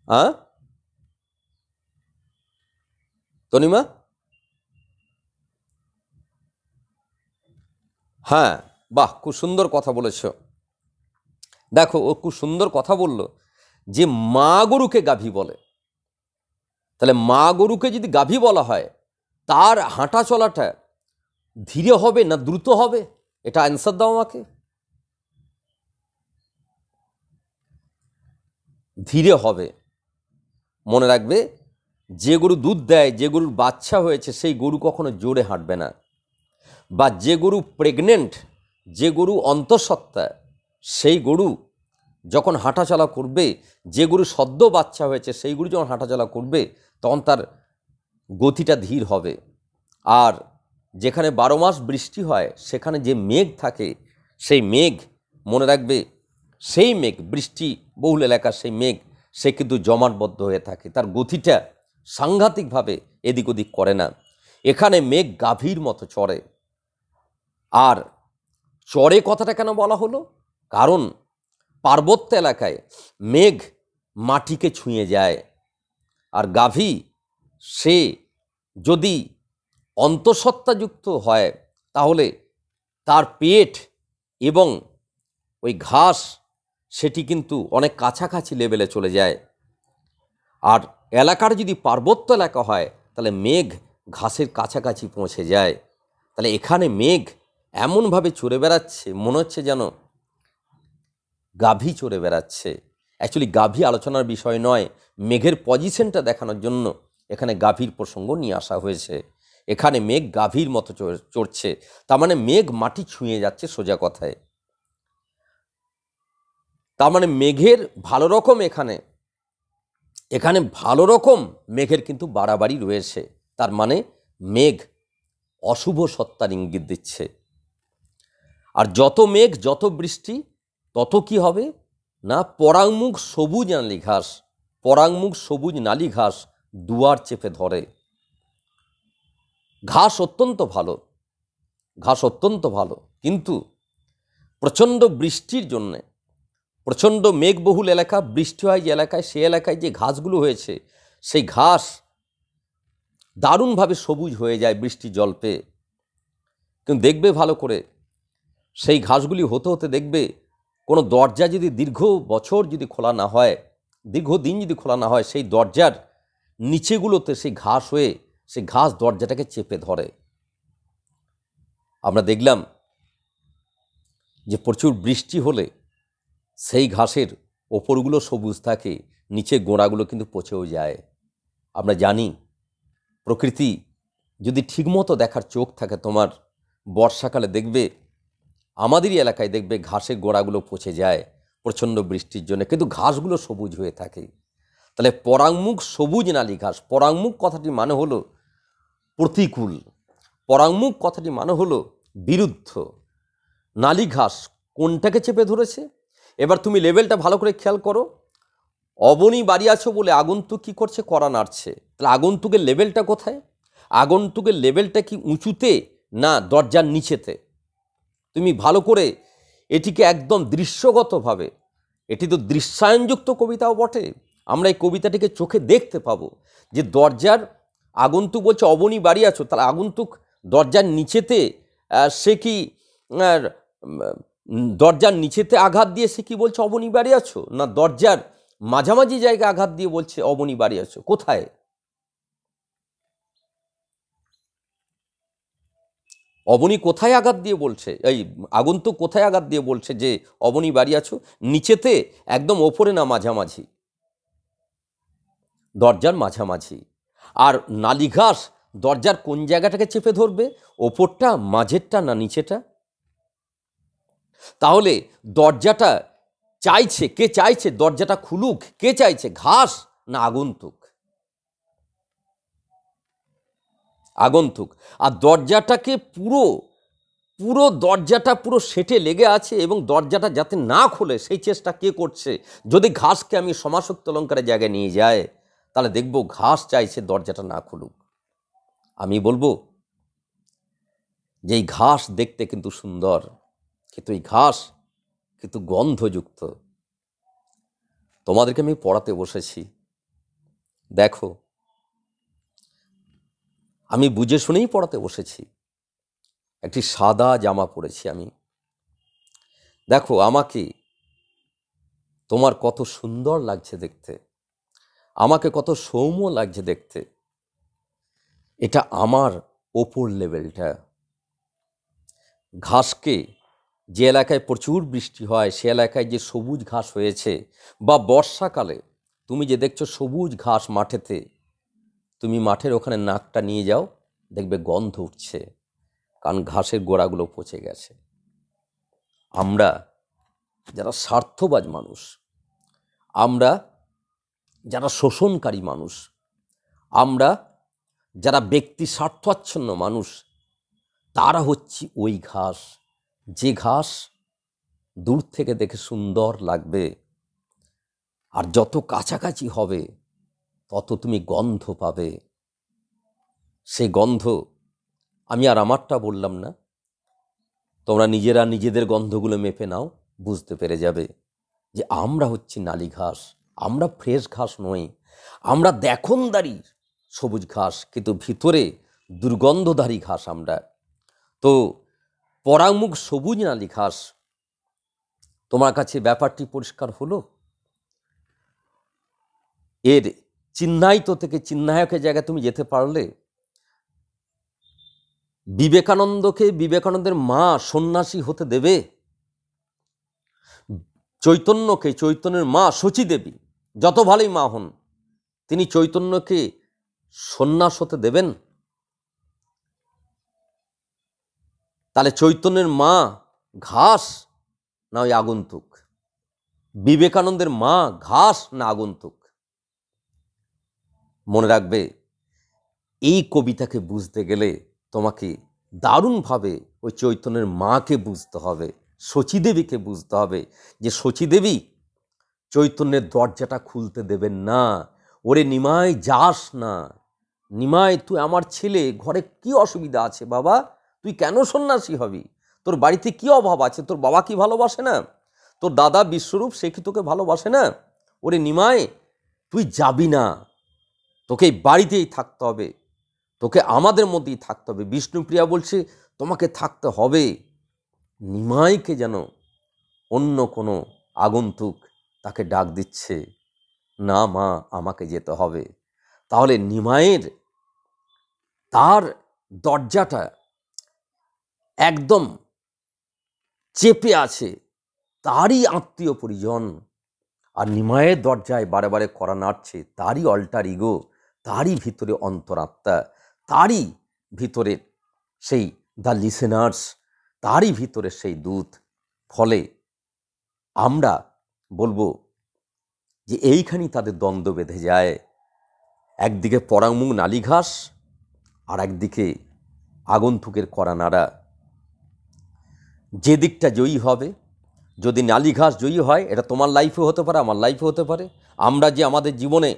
হ্যাঁ তনিমা? হ্যাঁ, বাহ, খুব সুন্দর কথা বলেছ। দেখো, ও খুব সুন্দর কথা বলল যে মা গরুকে গাভী বলে। তাহলে মা গরুকে যদি গাভী বলা হয়, তার হাঁটা চলাটা ধীরে হবে না দ্রুত হবে? এটা অ্যান্সার দাও আমাকে। ধীরে হবে। মনে রাখবে, যে গরু দুধ দেয়, যে গরুর বাচ্চা হয়েছে, সেই গরু কখনো জোরে হাঁটবে না। বা যে গরু প্রেগনেন্ট, যে গরু অন্তঃসত্ত্বা, সেই গরু যখন হাঁটাচলা করবে, যে গরু সদ্য বাচ্চা হয়েছে সেই গরু যখন হাঁটাচলা করবে, তখন তার গতিটা ধীর হবে। আর যেখানে 12 মাস বৃষ্টি হয়, সেখানে যে মেঘ থাকে, সেই মেঘ মনে রাখবে, সেই মেঘ বৃষ্টি বহুল এলাকার সেই মেঘ, সে কিন্তু জমাটবদ্ধ হয়ে থাকে। তার গতিটা সাংঘাতিকভাবে এদিক ওদিক করে না। এখানে মেঘ গাভীর মতো চড়ে। আর চড়ে কথাটা কেন বলা হলো? কারণ পার্বত্য এলাকায় মেঘ মাটিকে ছুঁয়ে যায়। আর গাভী সে যদি অন্তঃসত্ত্বাযুক্ত হয়, তাহলে তার পেট এবং ওই ঘাস সেটি কিন্তু অনেক কাছাকাছি লেভেলে চলে যায়। আর এলাকার যদি পার্বত্য এলাকা হয়, তাহলে মেঘ ঘাসের কাছাকাছি পৌঁছে যায়। তাহলে এখানে মেঘ এমনভাবে চড়ে বেড়াচ্ছে, মনে হচ্ছে যেন গাভী চড়ে বেড়াচ্ছে। অ্যাকচুয়ালি গাভী আলোচনার বিষয় নয়, মেঘের পজিশনটা দেখানোর জন্য এখানে গাভীর প্রসঙ্গ নিয়ে আসা হয়েছে। এখানে মেঘ গাভীর মতো চড়ছে, তার মানে মেঘ মাটি ছুঁয়ে যাচ্ছে, সোজা কথায়। তার মানে মেঘের ভালো রকম এখানে ভালো রকম মেঘের কিন্তু বাড়াবাড়ি রয়েছে। তার মানে মেঘ অশুভ সত্তার ইঙ্গিত দিচ্ছে। আর যত মেঘ, যত বৃষ্টি, তত কি হবে না, পরাঙ্মুখ সবুজ নালি ঘাস, পরাঙ্মুখ সবুজ নালি ঘাস দুয়ার চেপে ধরে। ঘাস অত্যন্ত ভালো, ঘাস অত্যন্ত ভালো, কিন্তু প্রচণ্ড বৃষ্টির জন্যে, প্রচণ্ড মেঘবহুল এলাকা, বৃষ্টি হয় যে এলাকায়, সেই এলাকায় যে ঘাসগুলো হয়েছে, সেই ঘাস দারুণভাবে সবুজ হয়ে যায় বৃষ্টির জল পেয়ে। কিন্তু দেখবে ভালো করে, সেই ঘাসগুলি হতে হতে দেখবে কোনো দরজা যদি দীর্ঘ বছর যদি খোলা না হয়, দীর্ঘদিন যদি খোলা না হয়, সেই দরজার নিচেগুলোতে সেই ঘাস হয়ে সেই ঘাস দরজাটাকে চেপে ধরে। আমরা দেখলাম যে প্রচুর বৃষ্টি হলে সেই ঘাসের ওপরগুলো সবুজ থাকে, নিচে গোড়াগুলো কিন্তু পচেও যায়। আমরা জানি প্রকৃতি যদি ঠিকমতো দেখার চোখ থাকে তোমার, বর্ষাকালে দেখবে আমাদেরই এলাকায় দেখবে ঘাসের গোড়াগুলো পচে যায় প্রচণ্ড বৃষ্টির জন্য, কিন্তু ঘাসগুলো সবুজ হয়ে থাকে। তাহলে পরাঙ্মুখ সবুজ নালি ঘাস, পরাঙ্মুখ কথাটি মানে হলো প্রতিকূল, পরাঙ্মুখ কথাটি মানে হলো বিরুদ্ধ। নালি ঘাস কোনটাকে চেপে ধরেছে? এবার তুমি লেভেলটা ভালো করে খেয়াল করো। অবনী বাড়ি আছো বলে আগন্তুক কী করছে? কড়া নাড়ছে। তাহলে আগন্তুকের লেভেলটা কোথায়? আগন্তুকের লেভেলটা কি উঁচুতে না দরজার নিচেতে? তুমি ভালো করে এটিকে একদম দৃশ্যগতভাবে, এটি তো দৃশ্যায়নযুক্ত কবিতাও বটে, আমরা এই কবিতাটিকে চোখে দেখতে পাবো যে দরজার আগন্তুক বলছে অবনী বাড়ি আছো, তাহলে আগন্তুক দরজার নিচেতে সে কি দরজার নিচেতে আঘাত দিয়ে সে কি বলছে অবনী বাড়ি আছো, না দরজার মাঝামাঝি জায়গায় আঘাত দিয়ে বলছে অবনী বাড়ি আছো? কোথায়? অবনী কোথায় আঘাত দিয়ে বলছে, এই আগন্তুক কোথায় আঘাত দিয়ে বলছে যে অবনী বাড়ি আছো? নিচেতে, একদম ওপরে না মাঝামাঝি? দরজার মাঝামাঝি। আর নালিঘাস দরজার কোন জায়গাটাকে চেপে ধরবে? ওপরটা, মাঝেরটা না নিচেটা? তাহলে দরজাটা চাইছে, কে চাইছে দরজাটা খুলুক? কে চাইছে, ঘাস না আগন্তুক? আগন্তুক। আর দরজাটাকে পুরো পুরো দরজাটা পুরো সেটে লেগে আছে এবং দরজাটা যাতে না খোলে সেই চেষ্টা কে করছে? যদি ঘাসকে আমি সমাসক্ত অলঙ্কারের জায়গায় নিয়ে যাই তাহলে দেখব ঘাস চাইছে দরজাটা না খুলুক। আমি বলবো যে এই ঘাস দেখতে কিন্তু সুন্দর, কিন্তু এই ঘাস কিন্তু গন্ধযুক্ত। তোমাদেরকে আমি পড়াতে বসেছি, দেখো আমি বুঝে শুনেই পড়াতে বসেছি। একটি সাদা জামা পরেছি আমি, দেখো আমাকে তোমার কত সুন্দর লাগছে দেখতে, আমাকে কত সৌম্য লাগছে দেখতে। এটা আমার ওপর লেভেলটা। ঘাসকে, যে এলাকায় প্রচুর বৃষ্টি হয় সে এলাকায় যে সবুজ ঘাস হয়েছে, বা বর্ষাকালে তুমি যে দেখছো সবুজ ঘাস মাঠেতে, তুমি মাঠের ওখানে নাকটা নিয়ে যাও, দেখবে গন্ধ উঠছে, কারণ ঘাসের গোড়াগুলো পচে গেছে। আমরা যারা স্বার্থবাজ মানুষ, আমরা যারা শোষণকারী মানুষ, আমরা যারা ব্যক্তি স্বার্থাচ্ছন্ন মানুষ, তারা হচ্ছে ওই ঘাস, যে ঘাস দূর থেকে দেখে সুন্দর লাগবে, আর যত কাছাকাছি হবে তত তুমি গন্ধ পাবে। সেই গন্ধ আমি আর আমারটা বললাম না, তোমরা নিজেরা নিজেদের গন্ধগুলো মেপে নাও, বুঝতে পেরে যাবে যে আমরা হচ্ছি নালি ঘাস, আমরা ফ্রেশ ঘাস নই, আমরা দেখনদারি সবুজ ঘাস, কিন্তু ভিতরে দুর্গন্ধধারী ঘাস আমরা। তো পরাঙ্মুখ সবুজ নালি ঘাস, তোমার কাছে ব্যাপারটি পরিষ্কার হলো? এর চিহ্নায়িত থেকে চিহ্নায়কের জায়গায় তুমি যেতে পারলে? বিবেকানন্দকে বিবেকানন্দের মা সন্ন্যাসী হতে দেবে? চৈতন্যকে চৈতন্যের মা শচী দেবী, যত ভালোই মা হন, তিনি চৈতন্যকে সন্ন্যাস হতে দেবেন? তাহলে চৈতন্যের মা ঘাস না ওই আগন্তুক? বিবেকানন্দের মা ঘাস না আগন্তুক? মনে রাখবে, এই কবিতাকে বুঝতে গেলে তোমাকে দারুণভাবে ওই চৈতন্যের মাকে বুঝতে হবে, শচীদেবীকে বুঝতে হবে, যে শচীদেবী চৈতন্যের দরজাটা খুলতে দেবেন না। ওরে নিমাই যাস না, নিমাই তুই আমার ছেলে, ঘরে কি অসুবিধা আছে বাবা, তুই কেন সন্ন্যাসী হবি? তোর বাড়িতে কি অভাব আছে? তোর বাবা কি ভালোবাসে না? তোর দাদা বিশ্বরূপ সে কি তোকে ভালোবাসে না? ওরে নিমাই তুই যাবি না, তোকে এই বাড়িতেই থাকতে হবে, তোকে আমাদের মধ্যেই থাকতে হবে। বিষ্ণুপ্রিয়া বলছে তোমাকে থাকতে হবে। নিমাইকে যেন অন্য কোনো আগন্তুক তাকে ডাক দিচ্ছে, না মা আমাকে যেতে হবে। তাহলে নিমাইয়ের তার দরজাটা একদম চেপে আছে তারই আত্মীয় পরিজন, আর নিমাইয়ের দরজায় বারে বারে কড়া নাড়ছে তারই অল্টার ইগো, তারই ভিতরে অন্তরাত্মা, তারই ভিতরে সেই দ্য লিসেনার্স, তারই ভিতরে সেই দূত। ফলে আমরা বলবো যে এইখানেই তাদের দ্বন্দ্ব বেঁধে যায়। একদিকে পরাঙ্মুখ নালি ঘাস, আর একদিকে আগন্তুকের কড়া নাড়া। যে দিকটা জয়ী হবে যদি নালিঘাস জয়ী হয়, এটা তোমার লাইফে হতে পারে, আমার লাইফে হতে পারে। আমরা যে আমাদের জীবনে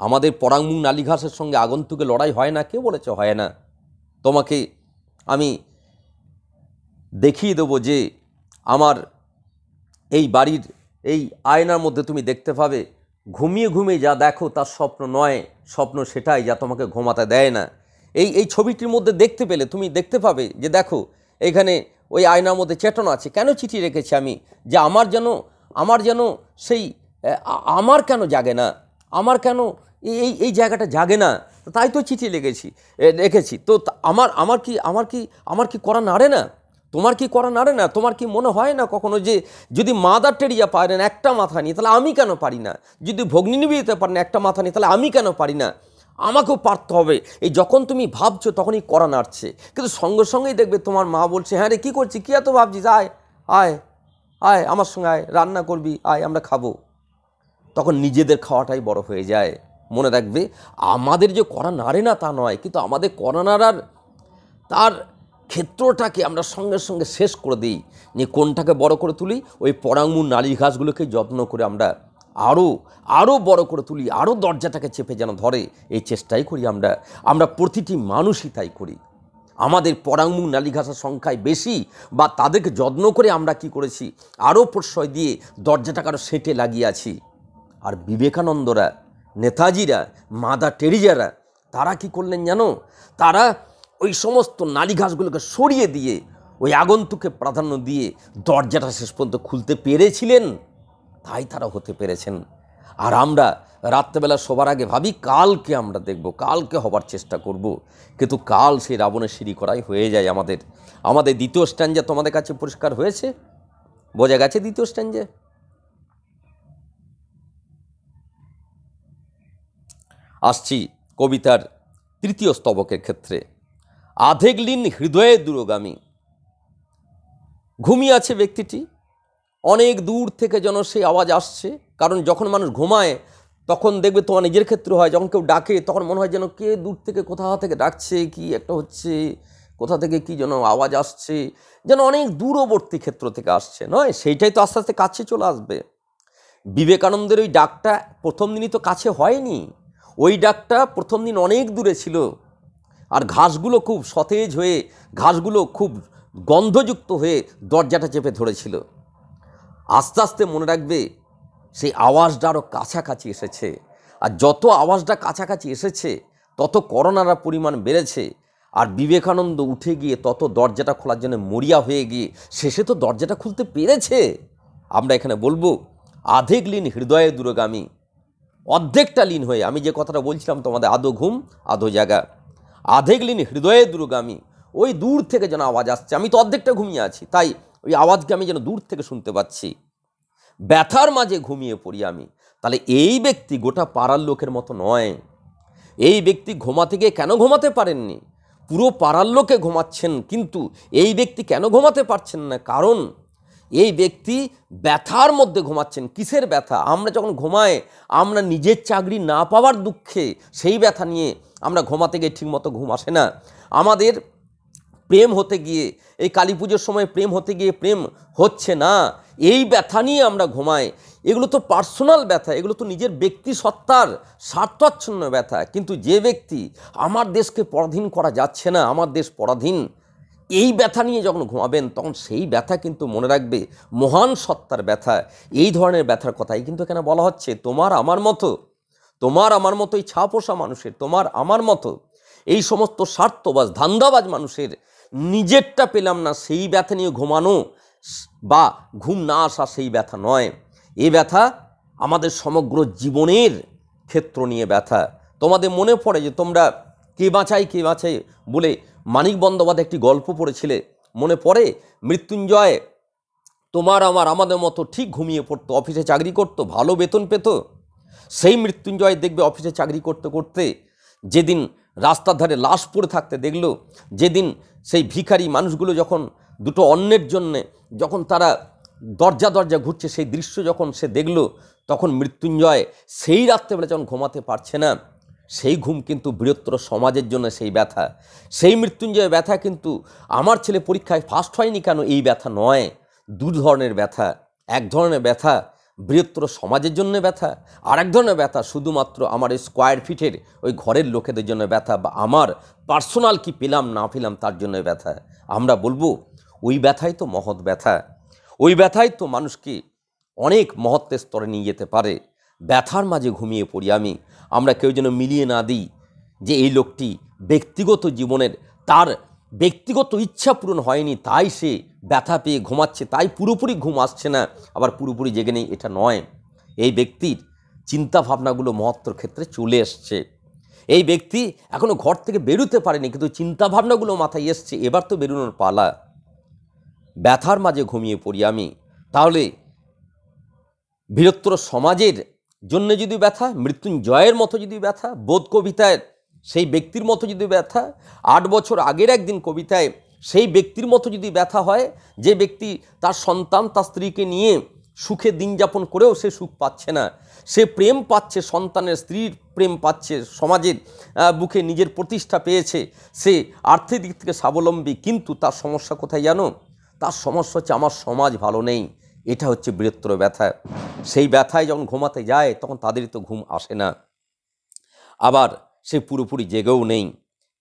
আমাদের পরাঙ্মুখ নালিঘাসের সঙ্গে আগন্তুকে লড়াই হয় না, কে বলেছে হয় না? তোমাকে আমি দেখিয়ে দেবো যে আমার এই বাড়ির এই আয়নার মধ্যে তুমি দেখতে পাবে, ঘুমিয়ে ঘুমিয়ে যা দেখো তার স্বপ্ন নয়, স্বপ্ন সেটাই যা তোমাকে ঘুমাতে দেয় না। এই ছবিটির মধ্যে দেখতে পেলে তুমি দেখতে পাবে যে দেখো এখানে ওই আয়নার মধ্যে চেতনা আছে। কেন চিঠি রেখেছি আমি? যে আমার যেন সেই আমার কেন জাগে না, আমার কেন এই জায়গাটা জাগে না, তাই তো চিঠি রেখেছি। তো আমার কি করা নাড়ে না? তোমার কি করা নাড়ে না? তোমার কি মনে হয় না কখনো যে যদি মাদার টেরিজা পারেন একটা মাথা নিয়ে, তাহলে আমি কেন পারি না? যদি ভগ্নী নিবেদিতা পারেন একটা মাথা নিয়ে, তাহলে আমি কেন পারি না? আমাকেও পারতে হবে। এই যখন তুমি ভাবছো তখনই করা নাড়ছে, কিন্তু সঙ্গে সঙ্গেই দেখবে তোমার মা বলছে, হ্যাঁ রে কী করছিস, কী এত ভাবছিস, আয় আয় আয় আমার সঙ্গে আয়, রান্না করবি, আয় আমরা খাবো। তখন নিজেদের খাওয়াটাই বড় হয়ে যায়। মনে রাখবে, আমাদের যে করা নাড়ে না তা নয়, কিন্তু আমাদের করা নাড়ার তার ক্ষেত্রটাকে আমরা সঙ্গে সঙ্গে শেষ করে দিই। যে কোনটাকে বড় করে তুলি? ওই পরাঙ্মুখ নালী ঘাসগুলোকে যত্ন করে আমরা আরও বড় করে তুলি, আরও দরজাটাকে চেপে যেন ধরে, এই চেষ্টাই করি আমরা প্রতিটি মানুষই তাই করি। আমাদের পরাঙ্মুখ নালীঘাসের সংখ্যায় বেশি, বা তাদেরকে যত্ন করে আমরা কি করেছি, আরও প্রশ্রয় দিয়ে দরজাটাকে আরও সেঁটে লাগিয়ে আছি। আর বিবেকানন্দরা, নেতাজিরা, মাদার টেরিজারা তারা কি করলেন জানো? তারা ওই সমস্ত নালীঘাসগুলোকে সরিয়ে দিয়ে ওই আগন্তুকে প্রাধান্য দিয়ে দরজাটা শেষ পর্যন্ত খুলতে পেরেছিলেন, তাই তারা হতে পেরেছেন। আর আমরা রাত্রেবেলা সবার আগে ভাবি কালকে আমরা দেখব, কালকে হবার চেষ্টা করব, কিন্তু কাল সেই রাবণের সিঁড়ি করাই হয়ে যায়। আমাদের দ্বিতীয় স্ট্যান্ডে তোমাদের কাছে পরিষ্কার হয়েছে? বোঝা গেছে দ্বিতীয় স্ট্যান্ডে? আসছি কবিতার তৃতীয় স্তবকের ক্ষেত্রে। আধেকলিন হৃদয়ে দূরগামী। ঘুমিয়ে আছে ব্যক্তিটি, অনেক দূর থেকে যেন সেই আওয়াজ আসছে। কারণ যখন মানুষ ঘুমায় তখন দেখবে, তোমার নিজের ক্ষেত্রে হয়, যখন কেউ ডাকে তখন মনে হয় যেন কে দূর থেকে কোথা থেকে ডাকছে, কি একটা হচ্ছে, কোথা থেকে কি যেন আওয়াজ আসছে, যেন অনেক দূরবর্তী ক্ষেত্র থেকে আসছে, নয়? সেইটাই তো আস্তে আস্তে কাছে চলে আসবে। বিবেকানন্দের ওই ডাকটা প্রথম দিনই তো কাছে হয়নি, ওই ডাকটা প্রথম দিন অনেক দূরে ছিল। আর ঘাসগুলো খুব সতেজ হয়ে, ঘাসগুলো খুব গন্ধযুক্ত হয়ে দরজাটা চেপে ধরেছিল। আস্তে আস্তে মনে রাখবে, সেই আওয়াজটা আরও কাছাকাছি এসেছে। আর যত আওয়াজটা কাছাকাছি এসেছে তত করোনার পরিমাণ বেড়েছে। আর বিবেকানন্দ উঠে গিয়ে তত দরজাটা খোলার জন্য মরিয়া হয়ে গিয়ে শেষে তো দরজাটা খুলতে পেরেছে। আমরা এখানে বলবো, আধেক লীন হৃদয়ে দূরগামী। অর্ধেকটা লীন হয়ে, আমি যে কথাটা বলছিলাম তোমাদের, আধো ঘুম আধো জাগা, আধেক লীন হৃদয়ে দূরগামী। ওই দূর থেকে যেন আওয়াজ আসছে, আমি তো অর্ধেকটা ঘুমিয়ে আছি, তাই ওই আওয়াজকে আমি যেন দূর থেকে শুনতে পাচ্ছি। ব্যথার মাঝে ঘুমিয়ে পড়ি আমি। তাহলে এই ব্যক্তি গোটা পাড়ার লোকের মতো নয়। এই ব্যক্তি ঘুমাতে গিয়ে কেন ঘুমাতে পারেননি? পুরো পাড়ার লোকে ঘুমাচ্ছেন, কিন্তু এই ব্যক্তি কেন ঘুমাতে পারছেন না? কারণ এই ব্যক্তি ব্যথার মধ্যে ঘুমাচ্ছেন। কিসের ব্যথা? আমরা যখন ঘুমাই, আমরা নিজের চাকরি না পাওয়ার দুঃখে সেই ব্যথা নিয়ে আমরা ঘুমাতে গিয়ে ঠিকমতো ঘুম আসে না। আমাদের প্রেম হতে গিয়ে, এই কালী পুজোর সময় প্রেম হতে গিয়ে প্রেম হচ্ছে না, এই ব্যথা নিয়ে আমরা ঘুমাই। এগুলো তো পার্সোনাল ব্যথা, এগুলো তো নিজের ব্যক্তি সত্তার স্বার্থাচ্ছন্ন ব্যথা। কিন্তু যে ব্যক্তি আমার দেশকে পরাধীন করা যাচ্ছে না, আমার দেশ পরাধীন, এই ব্যথা নিয়ে যখন ঘুমাবেন তখন সেই ব্যথা কিন্তু মনে রাখবে মহান সত্তার ব্যথা। এই ধরনের ব্যথার কথাই কিন্তু এখানে বলা হচ্ছে। তোমার আমার মতো এই ছাপোষা মানুষের, তোমার আমার মতো এই সমস্ত স্বার্থবাজ ধান্দাবাজ মানুষের নিজেরটা পেলাম না, সেই ব্যথা নিয়ে ঘুমানো বা ঘুম না আসা সেই ব্যথা নয়। এই ব্যথা আমাদের সমগ্র জীবনের ক্ষেত্র নিয়ে ব্যথা। তোমাদের মনে পড়ে যে তোমরা কে বাঁচাই বলে মানিক বন্দ্যোপাধ্যায় একটি গল্প পড়েছিলে, মনে পড়ে? মৃত্যুঞ্জয় আমাদের মতো ঠিক ঘুমিয়ে পড়তো, অফিসে চাকরি করতো, ভালো বেতন পেত। সেই মৃত্যুঞ্জয় দেখবে অফিসে চাকরি করতে করতে যেদিন রাস্তার ধারে লাশ পড়ে থাকতে দেখলো, যেদিন সেই ভিখারি মানুষগুলো যখন দুটো অন্নের জন্যে যখন তারা দরজা ঘুরছে, সেই দৃশ্য যখন সে দেখলো, তখন মৃত্যুঞ্জয় সেই রাত্রেবেলা যখন ঘুমাতে পারছে না, সেই ঘুম কিন্তু বৃহত্তর সমাজের জন্য সেই ব্যথা। সেই মৃত্যুঞ্জয় ব্যথা কিন্তু আমার ছেলে পরীক্ষায় ফার্স্ট হয়নি কেন, এই ব্যথা নয়, দু ধরনের ব্যথা। এক ধরনের ব্যথা বৃহত্তর সমাজের জন্য ব্যথা, আর এক ধরনের ব্যথা শুধুমাত্র আমার এই স্কোয়ার ফিটের ওই ঘরের লোকেদের জন্য ব্যথা, বা আমার পার্সোনাল কি পেলাম না পেলাম তার জন্য ব্যথা। আমরা বলবো ওই ব্যথাই তো মহৎ ব্যথা, ওই ব্যথাই তো মানুষকে অনেক মহত্বের স্তরে নিয়ে যেতে পারে। ব্যথার মাঝে ঘুমিয়ে পড়ি আমরা কেউ যেন মিলিয়ে না দিই যে এই লোকটি ব্যক্তিগত জীবনের তার ব্যক্তিগত ইচ্ছা পূরণ হয়নি, তাই সে ব্যথা পেয়ে ঘুমাচ্ছে, তাই পুরোপুরি ঘুম আসছে না, আবার পুরোপুরি জেগে নেই, এটা নয়। এই ব্যক্তির চিন্তা ভাবনাগুলো মহত্তর ক্ষেত্রে চলে এসছে। এই ব্যক্তি এখনও ঘর থেকে বেরোতে পারেনি, কিন্তু চিন্তা ভাবনাগুলো মাথায় এসছে, এবার তো বেরোনোর পালা। ব্যথার মাঝে ঘুমিয়ে পড়ি তাহলে বৃহত্তর সমাজের জন্য যদি ব্যথা, মৃত্যুঞ্জয়ের মতো যদি ব্যথা, বোধ কবিতায় সেই ব্যক্তির মতো যদি ব্যথা, 8 বছর আগের একদিন কবিতায় সেই ব্যক্তির মতো যদি ব্যথা হয়, যে ব্যক্তি তার সন্তান তার স্ত্রীকে নিয়ে সুখে দিন যাপন করেও সে সুখ পাচ্ছে না, সে প্রেম পাচ্ছে, সন্তানের স্ত্রীর প্রেম পাচ্ছে, সমাজের বুকে নিজের প্রতিষ্ঠা পেয়েছে, সে আর্থিক দিক থেকে স্বাবলম্বী, কিন্তু তার সমস্যা কোথায় জানো? তার সমস্যা হচ্ছে আমার সমাজ ভালো নেই। এটা হচ্ছে বৃহত্তর ব্যথা। সেই ব্যথায় যখন ঘুমাতে যায় তখন তাদেরই তো ঘুম আসে না, আবার সে পুরোপুরি জেগেও নেই,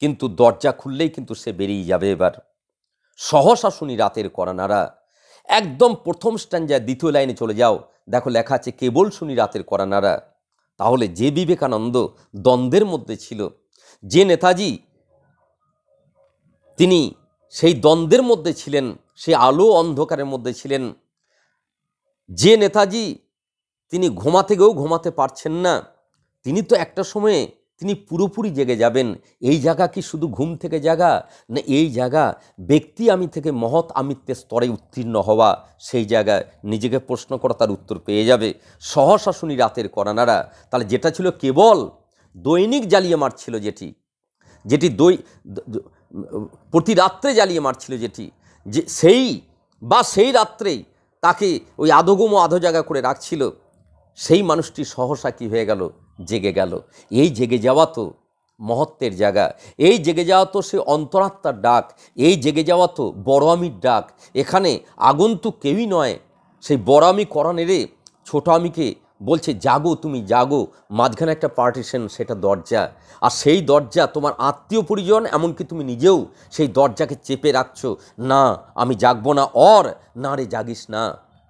কিন্তু দরজা খুললেই কিন্তু সে বেরিয়ে যাবে। এবার সহসা শুনি রাতের করানারা, একদম প্রথম স্ট্যান্ডায় দ্বিতীয় লাইনে চলে যাও, দেখো লেখা আছে কেবল শুনি রাতের করানারা। তাহলে যে বিবেকানন্দ দ্বন্দ্বের মধ্যে ছিল, যে নেতাজি তিনি সেই দ্বন্দ্বের মধ্যে ছিলেন, সে আলো অন্ধকারের মধ্যে ছিলেন, যে নেতাজি তিনি ঘুমাতে গেও ঘুমাতে পারছেন না, তিনি তো একটা সময়ে তিনি পুরোপুরি জেগে যাবেন। এই জায়গা কি শুধু ঘুম থেকে জাগা না, এই জায়গা ব্যক্তি আমি থেকে মহৎ আমিত্বের স্তরে উত্তীর্ণ হওয়া, সেই জায়গায় নিজেকে প্রশ্ন করা, তার উত্তর পেয়ে যাবে। সহসা শুনি রাতের করানারা, তাহলে যেটা ছিল কেবল দৈনিক জ্বালিয়ে মারছিল, যেটি প্রতি রাত্রে জ্বালিয়ে মারছিল, যে সেই রাত্রেই তাকে ওই আধোগুম আধো জায়গা করে রাখছিল, সেই মানুষটি সহসা কী হয়ে গেল? জেগে গেল। এই জেগে যাওয়া তো মহত্বের জায়গা, এই জেগে যাওয়া তো সে অন্তরাত্মার ডাক, এই জেগে যাওয়া তো বড় আমির ডাক। এখানে আগন্তুক কেউই নয়, সেই বড় আমি করানেরে ছোট আমিকে বলছে জাগো, তুমি জাগো, মাঝখানে একটা পার্টিশন, সেটা দরজা, আর সেই দরজা তোমার আত্মীয় পরিজন, এমনকি তুমি নিজেও সেই দরজাকে চেপে রাখছো, না আমি জাগবো না, না রে জাগিস না।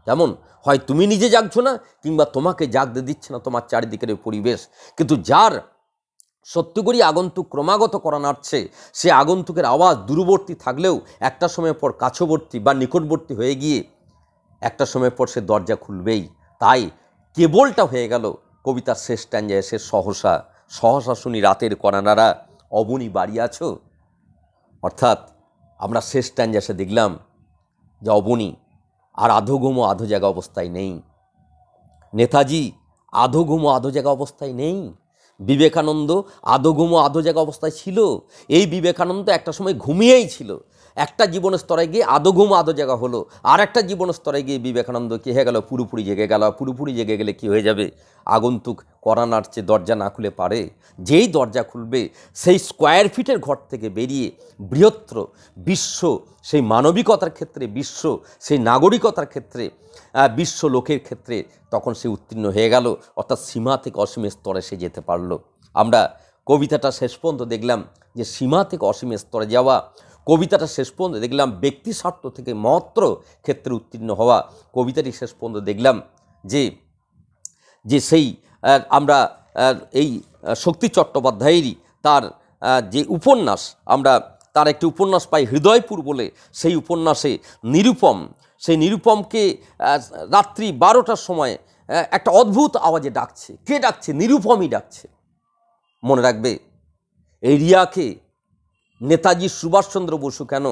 যেমন হয় তুমি নিজে জাগছো না, কিংবা তোমাকে জাগতে দিচ্ছে না তোমার চারিদিকের পরিবেশ। কিন্তু যার সত্যি করেই আগন্তুক ক্রমাগত করা নাড়ছে, সে আগন্তুকের আওয়াজ দূরবর্তী থাকলেও একটা সময় পর কাছবর্তী বা নিকটবর্তী হয়ে গিয়ে একটা সময় পর সে দরজা খুলবেই। তাই কেবলটা হয়ে গেল কবিতার শেষ স্ট্যান্ডায়, সে সহসা শুনি রাতের করানারা, অবনী বাড়ি আছো। অর্থাৎ আমরা শেষ স্ট্যান্ডে এসে দেখলাম যে অবনী আর আধোঘুমো আধো জায়গা অবস্থায় নেই, নেতাজি আধোঘুমো আধো জায়গা অবস্থায় নেই, বিবেকানন্দ আধোঘুমো আধো জায়গা অবস্থায় ছিল। এই বিবেকানন্দ একটা সময় ঘুমিয়েই ছিল, একটা জীবন স্তরে গিয়ে আধোঘুমো আধো জায়গা হলো, আর একটা জীবন স্তরে গিয়ে বিবেকানন্দ কী হয়ে গেল? পুরোপুরি জেগে গেল। পুরোপুরি জেগে গেলে কি হয়ে যাবে? আগন্তুক করা নাড়ছে, দরজা না খুলে পারে। যেই দরজা খুলবে, সেই স্কোয়ার ফিটের ঘর থেকে বেরিয়ে বৃহত্তর বিশ্ব, সেই মানবিকতার ক্ষেত্রে বিশ্ব, সেই নাগরিকতার ক্ষেত্রে বিশ্ব লোকের ক্ষেত্রে তখন সে উত্তীর্ণ হয়ে গেল, অর্থাৎ সীমা থেকে অসীমের স্তরে সে যেতে পারল। আমরা কবিতাটা শেষ পর্যন্ত দেখলাম যে সীমা থেকে অসীমের স্তরে যাওয়া, কবিতাটা শেষ পর্যন্ত দেখলাম ব্যক্তি স্বার্থ থেকে মহত্তর ক্ষেত্রে উত্তীর্ণ হওয়া, কবিতাটি শেষ পর্যন্ত দেখলাম যে সেই আমরা এই শক্তি চট্টোপাধ্যায়েরই তার যে উপন্যাস, আমরা তার একটি উপন্যাস পাই হৃদয়পুর বলে, সেই উপন্যাসে নিরুপম, সেই নিরুপমকে রাত্রি 12টার সময় একটা অদ্ভুত আওয়াজে ডাকছে। কে ডাকছে? নিরুপমই ডাকছে। মনে রাখবে, এই রিয়াকে নেতাজি সুভাষচন্দ্র বসু কেন,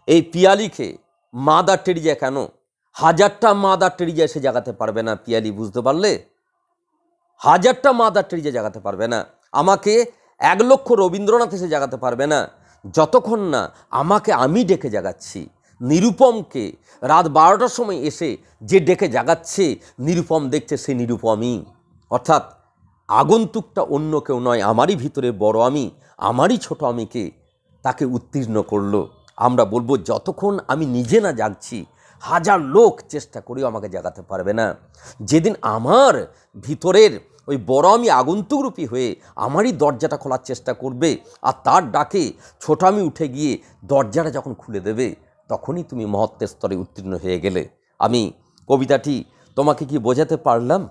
এই পিয়ালিকে মাদার টেরিজা কেন, 1000টা মাদার টেরিজা এসে জাগাতে পারবে না পিয়ালি, বুঝতে পারলে? 1000টা মাদার টেরিজা জাগাতে পারবে না, আমাকে 1 লক্ষ রবীন্দ্রনাথ এসে জাগাতে পারবে না, যতক্ষণ না আমাকে আমি ডেকে জাগাচ্ছি। নিরুপমকে রাত 12টার সময় এসে যে ডেকে জাগাচ্ছে, নিরুপম দেখছে, সে নিরুপমই। অর্থাৎ আগন্তুকটা অন্য কেউ নয়, আমারই ভিতরে বড় আমি, আমারই ছোট আমিকে তাকে উত্তীর্ণ করলো। আমরা বলবো যতক্ষণ আমি নিজে না জাগছি, হাজার লোক চেষ্টা করেও আমাকে জাগাতে পারবে না। যেদিন আমার ভিতরের ওই বড় আমি আগন্তুকরূপী হয়ে আমারই দরজাটা খোলার চেষ্টা করবে, আর তার ডাকে ছোট আমি উঠে গিয়ে দরজাটা যখন খুলে দেবে, তখনই তুমি মহত্বের স্তরে উত্তীর্ণ হয়ে গেলে। আমি কবিতাটি তোমাকে কি বোঝাতে পারলাম?